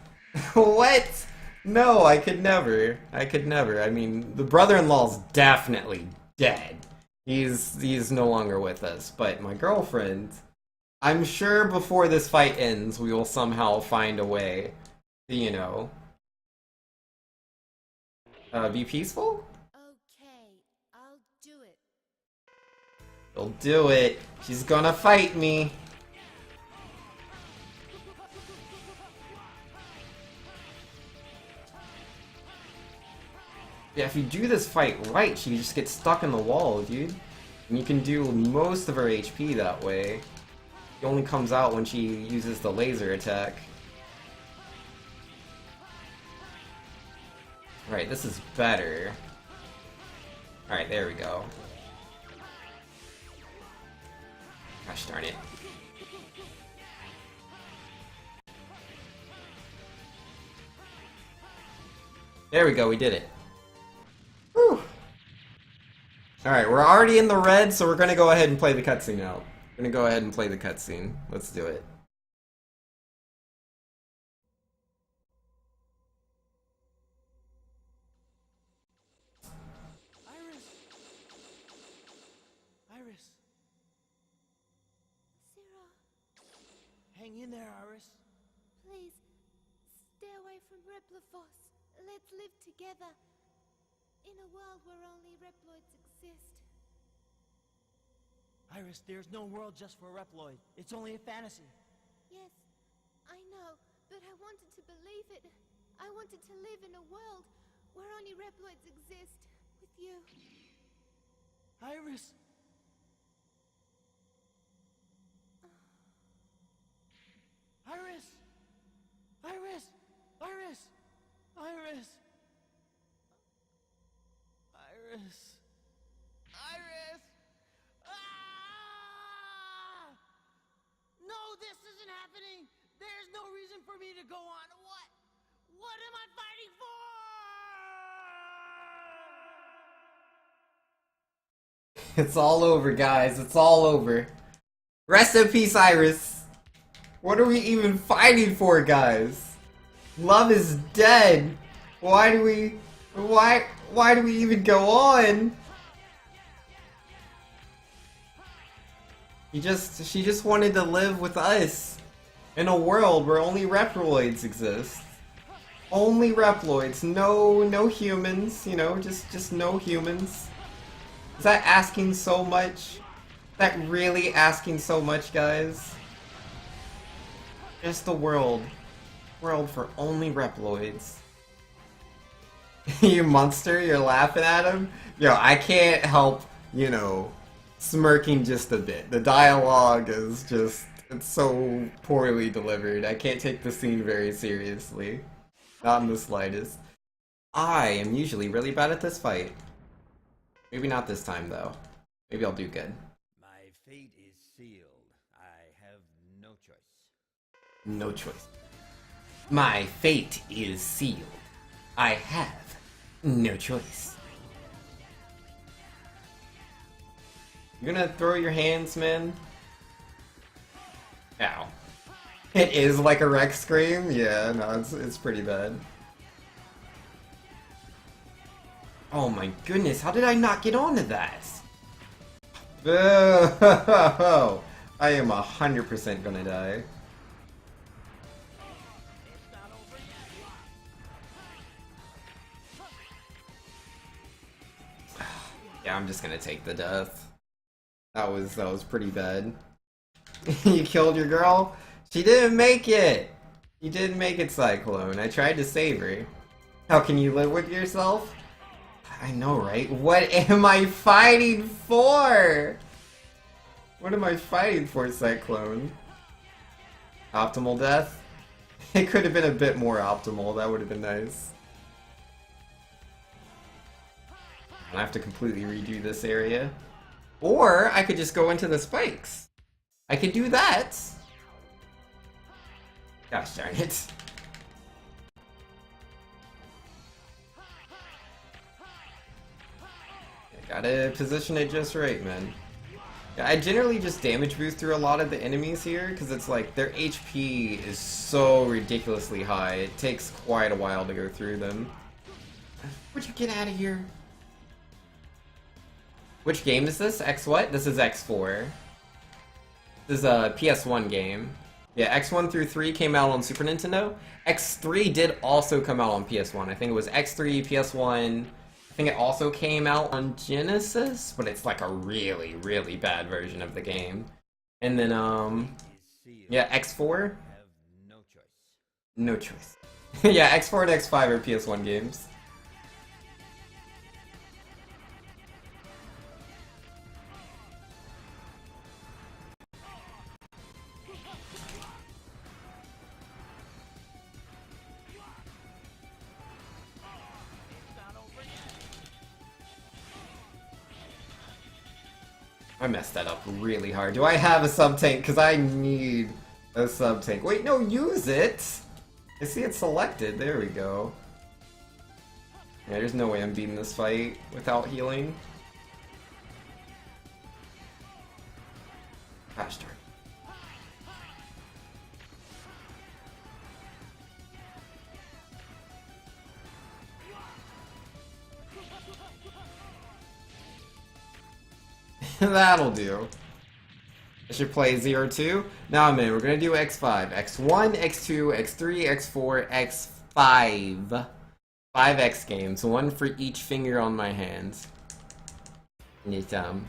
What? No, I could never. I could never. I mean, the brother-in-law's definitely dead. He's no longer with us, but my girlfriend, I'm sure before this fight ends, we will somehow find a way to, you know, be peaceful? You'll do it. She's gonna fight me. Yeah, if you do this fight right, she just gets stuck in the wall, dude. And you can do most of her HP that way. It only comes out when she uses the laser attack. Alright, this is better. Alright, there we go. Gosh darn it. There we go, we did it. Whew. Alright, we're already in the red, so we're gonna go ahead and play the cutscene now. We're gonna go ahead and play the cutscene. Let's do it. Iris! Iris! Sarah, Hang in there, Iris. please, stay away from Repliforce. Let's live together. In a world where only Reploids exist. Iris, there's no world just for Reploid. It's only a fantasy. Yes, I know, but I wanted to believe it. I wanted to live in a world where only Reploids exist with you. Iris! Iris! Iris! Iris! Iris! Iris! Iris! Ah! No, this isn't happening! There's no reason for me to go on. What? What am I fighting for? It's all over, guys. It's all over. Rest in peace, Iris. What are we even fighting for, guys? Love is dead. Why do we even go on? She just wanted to live with us in a world where only Reploids exist. Only Reploids, no humans, you know, just no humans. Is that asking so much? Is that really asking so much, guys? Just a world for only Reploids. You monster, you're laughing at him? Yo, I can't help, you know, smirking just a bit. The dialogue is just, it's so poorly delivered. I can't take the scene very seriously. Not in the slightest. I am usually really bad at this fight. Maybe not this time, though. Maybe I'll do good. My fate is sealed. I have no choice. No choice. My fate is sealed. I have no choice. You gonna throw your hands, man? Ow. It is like a Rex scream? Yeah, no, it's pretty bad. Oh my goodness, how did I not get onto that? Oh, I am 100% gonna die. Yeah, I'm just gonna take the death. That was pretty bad. You killed your girl? She didn't make it! You didn't make it, Cyclone. I tried to save her. How can you live with yourself? I know, right? What am I fighting for? What am I fighting for, Cyclone? Optimal death? It could have been a bit more optimal. That would have been nice. I have to completely redo this area. Or I could just go into the spikes. I could do that. Gosh darn it. Gotta position it just right, man. Yeah, I generally just damage boost through a lot of the enemies here, because it's like their HP is so ridiculously high. It takes quite a while to go through them. Would you get out of here? Which game is this? X what? This is X4. This is a PS1 game. Yeah, X1 through 3 came out on Super Nintendo. X3 did also come out on PS1. I think it was X3, PS1. I think it also came out on Genesis, but it's like a really, really bad version of the game. And then, yeah, X4? I have no choice. No choice. Yeah, X4 and X5 are PS1 games. I messed that up really hard. Do I have a sub-tank? Because I need a sub-tank. Wait, no, use it! I see it selected. There we go. Yeah, there's no way I'm beating this fight without healing. Gosh darn. That'll do. I should play 0-2. Nah, man, we're gonna do X5. X1, X2, X3, X4, X5. 5 X games, one for each finger on my hands. Anytime.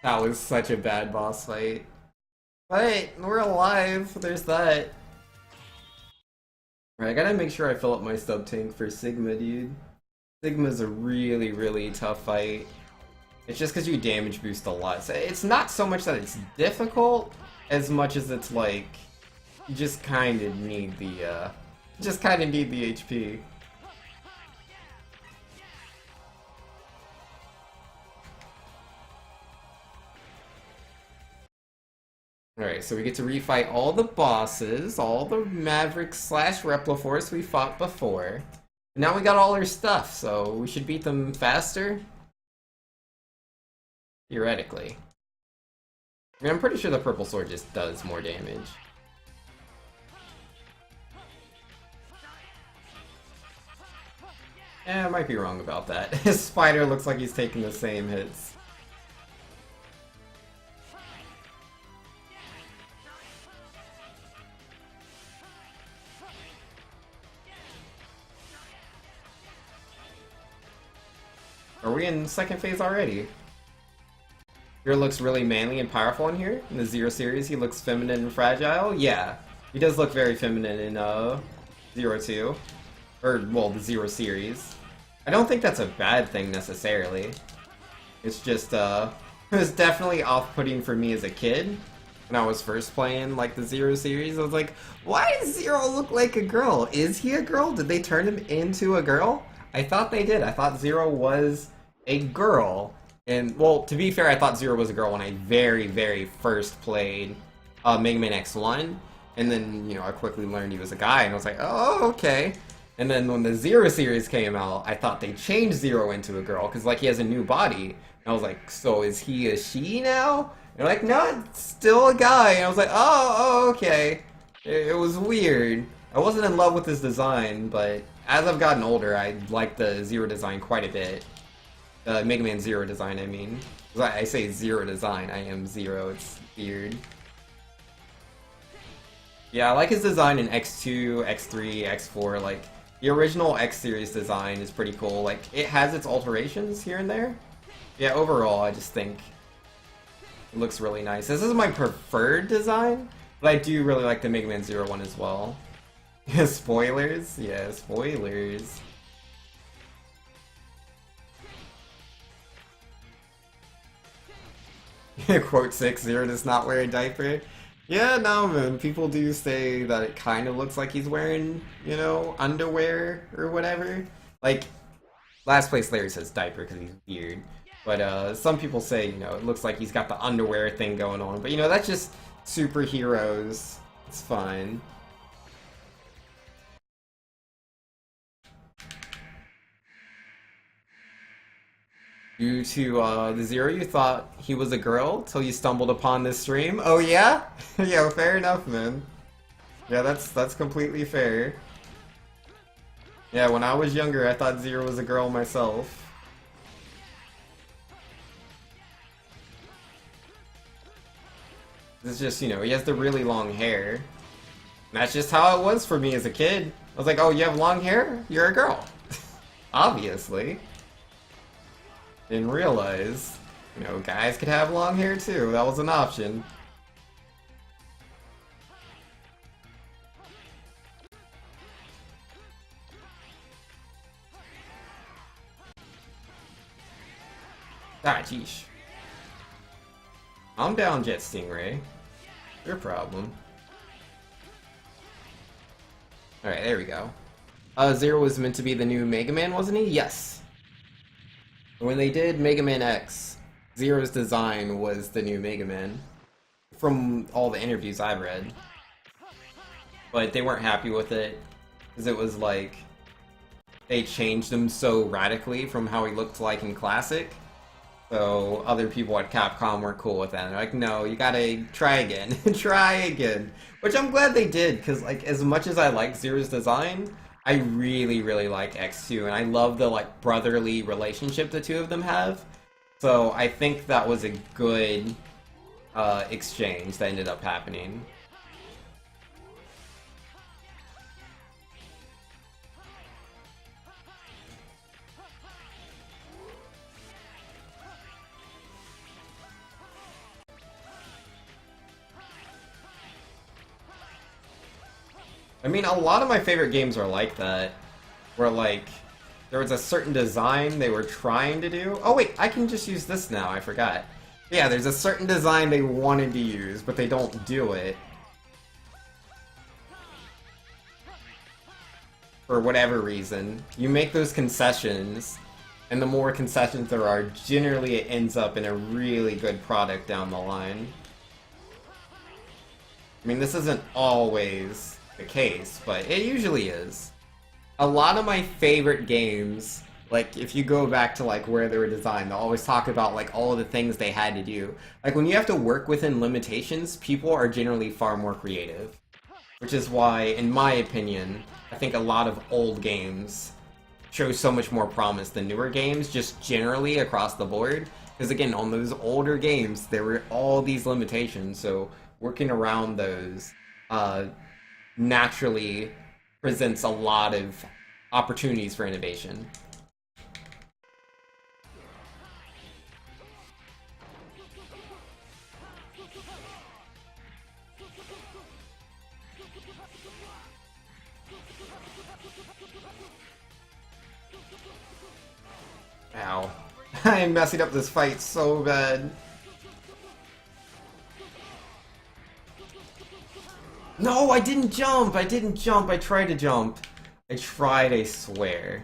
That was such a bad boss fight. But we're alive, there's that. Right, I gotta make sure I fill up my sub tank for Sigma, dude. Sigma's a really, really tough fight. It's just because you damage boost a lot. So it's not so much that it's difficult, as much as it's like, you just kind of need the, HP. Alright, so we get to refight all the bosses, all the Mavericks slash Repliforce we fought before. Now we got all our stuff, so we should beat them faster? Theoretically. I mean, I'm pretty sure the Purple Sword just does more damage. I might be wrong about that. His spider looks like he's taking the same hits. Are we in second phase already? Hero looks really manly and powerful in here. In the Zero series, he looks feminine and fragile. Yeah, he does look very feminine in Zero 2. Or, well, the Zero series. I don't think that's a bad thing necessarily. It's just, it was definitely off-putting for me as a kid. When I was first playing, like, the Zero series, I was like, why does Zero look like a girl? Is he a girl? Did they turn him into a girl? I thought they did. I thought Zero was a girl. And, well, to be fair, I thought Zero was a girl when I very, very first played Mega Man X1. And then, you know, I quickly learned he was a guy, and I was like, oh, okay. And then when the Zero series came out, I thought they changed Zero into a girl, because, like, he has a new body. And I was like, so is he a she now? And they're like, no, it's still a guy. And I was like, oh, okay. It was weird. I wasn't in love with his design, but as I've gotten older, I like the Zero design quite a bit. Mega Man Zero design, I mean. I say Zero design, I am Zero, it's weird. Yeah, I like his design in X2, X3, X4, like, the original X series design is pretty cool. Like, it has its alterations here and there. Yeah, overall, I just think it looks really nice. This is my preferred design, but I do really like the Mega Man Zero one as well. Spoilers? Yeah, spoilers. Quote 6, Zero does not wear a diaper. Yeah, no, man, people do say that it kind of looks like he's wearing, you know, underwear or whatever. Like, last place Larry says diaper because he's weird. But some people say, you know, it looks like he's got the underwear thing going on. But, you know, that's just superheroes. It's fine. Due to the Zero, you thought he was a girl till you stumbled upon this stream? Oh yeah? Yeah, fair enough, man. Yeah, that's completely fair. Yeah, when I was younger, I thought Zero was a girl myself. It's just, you know, he has the really long hair. And that's just how it was for me as a kid. I was like, oh, you have long hair? You're a girl. Obviously. Didn't realize, you know, guys could have long hair too. That was an option. Ah, jeesh. I'm down, Jet Stingray. Your problem. Alright, there we go. Zero was meant to be the new Mega Man, wasn't he? Yes. When they did Mega Man X, Zero's design was the new Mega Man. From all the interviews I've read. But they weren't happy with it. Because it was like, they changed him so radically from how he looked like in Classic. So other people at Capcom weren't cool with that. They're like, no, you gotta try again. Try again. Which I'm glad they did, because like, as much as I like Zero's design, I really, really like X2, and I love the like brotherly relationship the two of them have. So I think that was a good exchange that ended up happening. I mean, a lot of my favorite games are like that, where like there was a certain design they were trying to do. Oh wait, I can just use this now, I forgot. Yeah, there's a certain design they wanted to use, but they don't do it. For whatever reason. You make those concessions, and the more concessions there are, generally it ends up in a really good product down the line. I mean, this isn't always the case, but it usually is. A lot of my favorite games, like, if you go back to, like, where they were designed, they'll always talk about, like, all of the things they had to do. Like, when you have to work within limitations, people are generally far more creative. Which is why, in my opinion, I think a lot of old games show so much more promise than newer games, just generally across the board. Because again, on those older games, there were all these limitations, so working around those naturally presents a lot of opportunities for innovation. Ow. I am messing up this fight so bad. No, I didn't jump! I didn't jump! I tried to jump. I tried, I swear.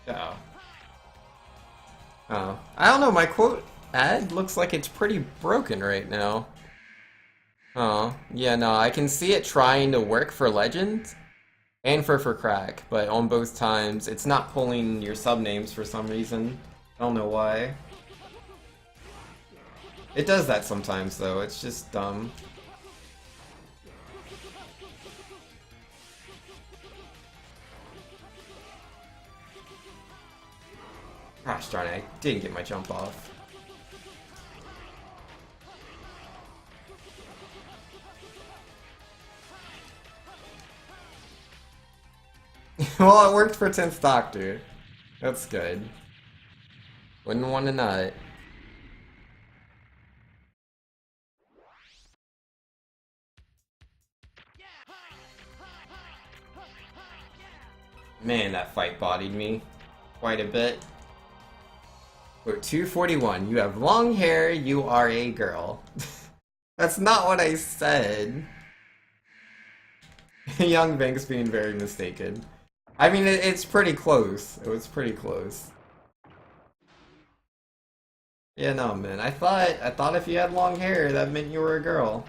Oh. Oh. I don't know, my quote ad looks like it's pretty broken right now. Oh, yeah, no, I can see it trying to work for Legends and for Crack, but on both times, it's not pulling your subnames for some reason. I don't know why. It does that sometimes, though. It's just dumb. Gosh darn it, I didn't get my jump off. Well, it worked for 10th Doctor. That's good. Wouldn't want to not. Man, that fight bodied me quite a bit. We're 241. You have long hair, you are a girl. That's not what I said. Young Banks being very mistaken. I mean, it's pretty close. It was pretty close. Yeah, no, man. I thought if you had long hair, that meant you were a girl.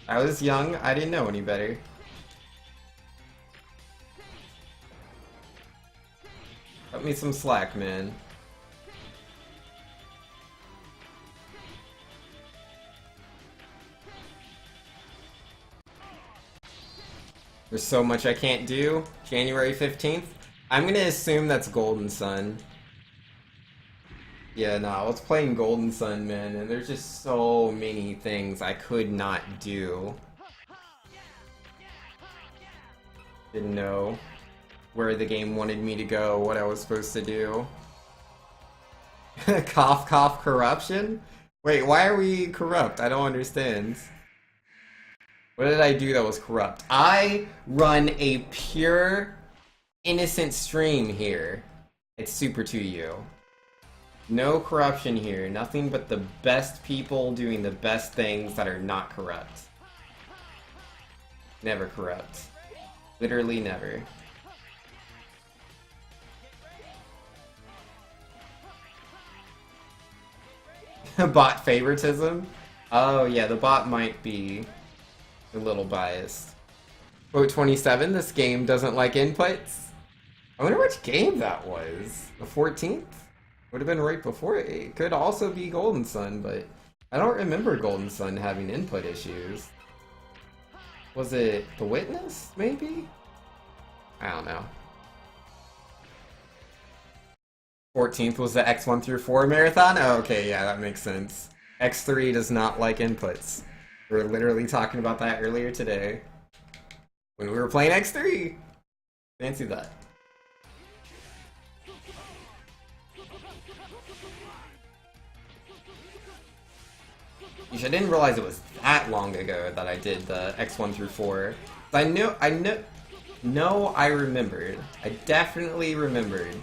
I was young. I didn't know any better. Cut me some slack, man. There's so much I can't do. January 15th? I'm gonna assume that's Golden Sun. Yeah, no, I was playing Golden Sun, man, and there's just so many things I could not do. Didn't know where the game wanted me to go, what I was supposed to do. Cough, cough, corruption? Wait, why are we corrupt? I don't understand. What did I do that was corrupt? I run a pure, innocent stream here. It's Super 2U. No corruption here. Nothing but the best people doing the best things that are not corrupt. Never corrupt. Literally never. Bot favoritism? Oh yeah, the bot might be a little biased. Quote 27, this game doesn't like inputs. I wonder which game that was. The 14th? Would have been right before it. It could also be Golden Sun, but I don't remember Golden Sun having input issues. Was it The Witness, maybe? I don't know. 14th was the X1 through 4 marathon? Oh, okay, yeah, that makes sense. X3 does not like inputs. We were literally talking about that earlier today. When we were playing X3! Fancy that. I didn't realize it was that long ago that I did the X1 through 4. I remembered. I definitely remembered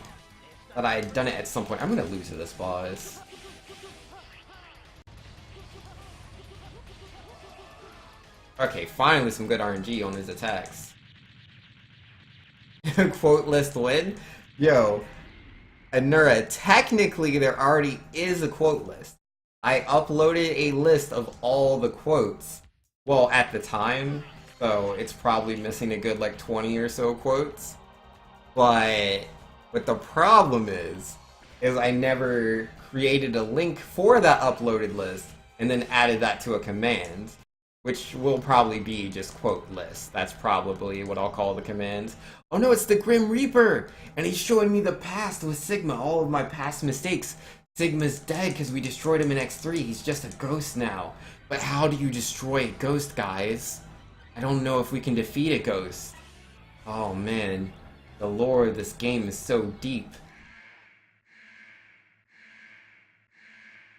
that I had done it at some point. I'm gonna lose to this boss. Okay, finally some good RNG on his attacks. Quote list win? Yo, Anura, technically there already is a quote list. I uploaded a list of all the quotes. Well, at the time, so it's probably missing a good like 20 or so quotes. But the problem is I never created a link for that uploaded list and then added that to a command, which will probably be just quote list. That's probably what I'll call the command. Oh no, it's the Grim Reaper! And he's showing me the past with Sigma, all of my past mistakes. Sigma's dead because we destroyed him in X3. He's just a ghost now. But how do you destroy a ghost, guys? I don't know if we can defeat a ghost. Oh man, the lore of this game is so deep.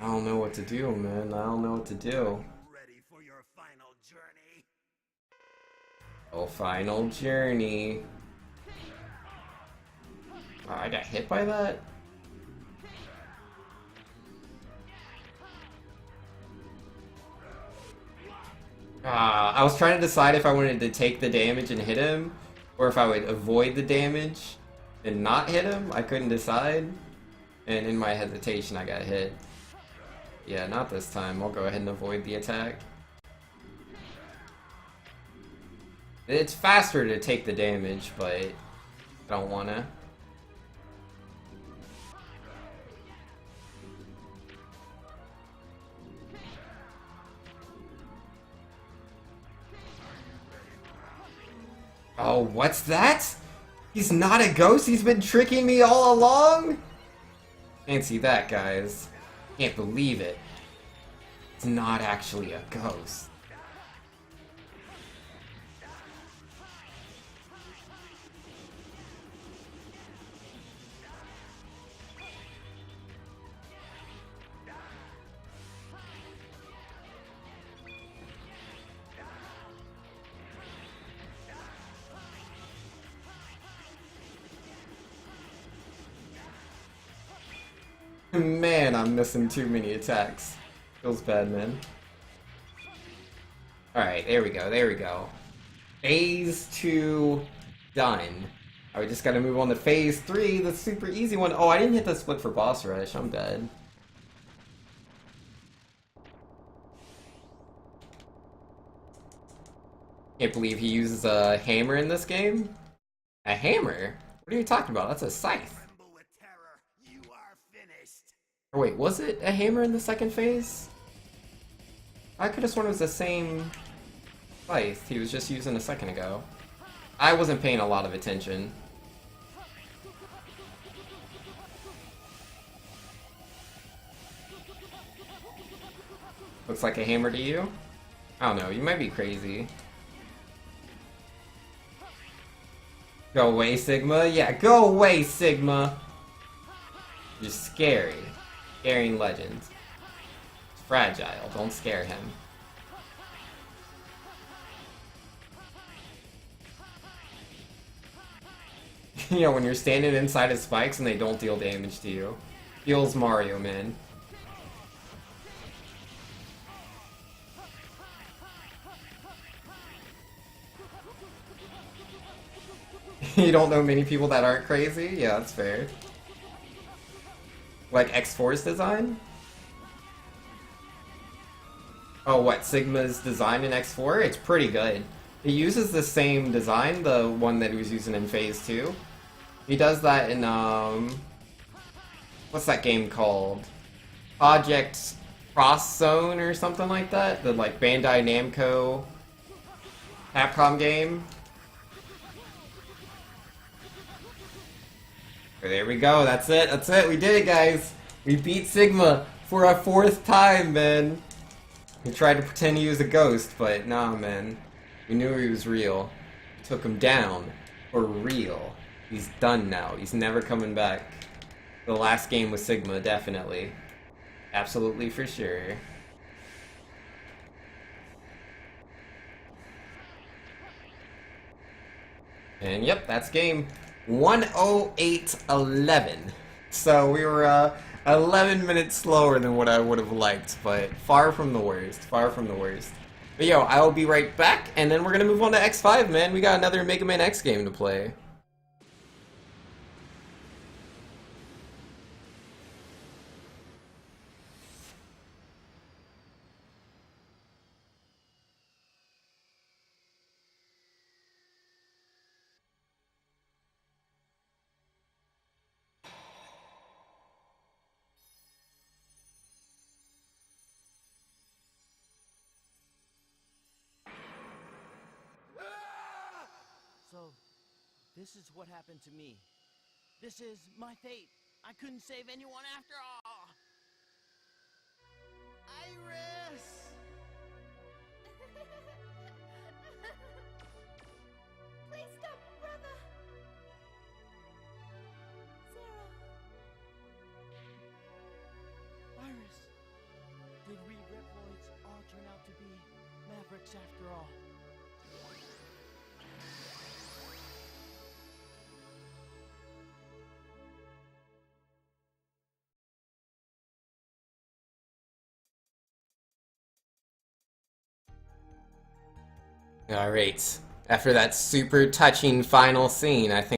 I don't know what to do, man. I don't know what to do. Ready for your final journey? Oh, final journey. I got hit by that? I was trying to decide if I wanted to take the damage and hit him, or if I would avoid the damage and not hit him. I couldn't decide, and in my hesitation I got hit. Yeah, not this time. I'll go ahead and avoid the attack. It's faster to take the damage, but I don't wanna. Oh, what's that? He's not a ghost? He's been tricking me all along? Can't see that, guys. Can't believe it. It's not actually a ghost. Man, I'm missing too many attacks. Feels bad, man. Alright, there we go, there we go. Phase 2 done. I just gotta move on to Phase 3, the super easy one. Oh, I didn't hit the split for boss rush, I'm dead. Can't believe he uses a hammer in this game? A hammer? What are you talking about? That's a scythe. Or wait, was it a hammer in the second phase? I could have sworn it was the same scythe he was just using a second ago. I wasn't paying a lot of attention. Looks like a hammer to you? I don't know, you might be crazy. Go away, Sigma. Yeah, go away, Sigma. You're scary. Scaring legend. It's fragile. Don't scare him. You know, when you're standing inside of spikes and they don't deal damage to you. Feels Mario, man. You don't know many people that aren't crazy? Yeah, that's fair. Like X4's design? Oh, what, Sigma's design in X4? It's pretty good. He uses the same design, the one that he was using in Phase 2. He does that in, what's that game called? Project Cross Zone or something like that? The, like, Bandai Namco Capcom game. There we go, that's it, we did it, guys! We beat Sigma for a 4th time, man! We tried to pretend he was a ghost, but nah, man. We knew he was real. We took him down. For real. He's done now, he's never coming back. The last game with Sigma, definitely. Absolutely for sure. And yep, that's game 108-11. So we were 11 minutes slower than what I would have liked, but far from the worst. Far from the worst. But yo, I will be right back, and then we're gonna move on to X5, man. We got another Mega Man X game to play. So, this is what happened to me. This is my fate. I couldn't save anyone after all. Iris! Please stop, brother. Zero. Iris, did we Reploids all turn out to be mavericks after all? Alright. After that super touching final scene, I think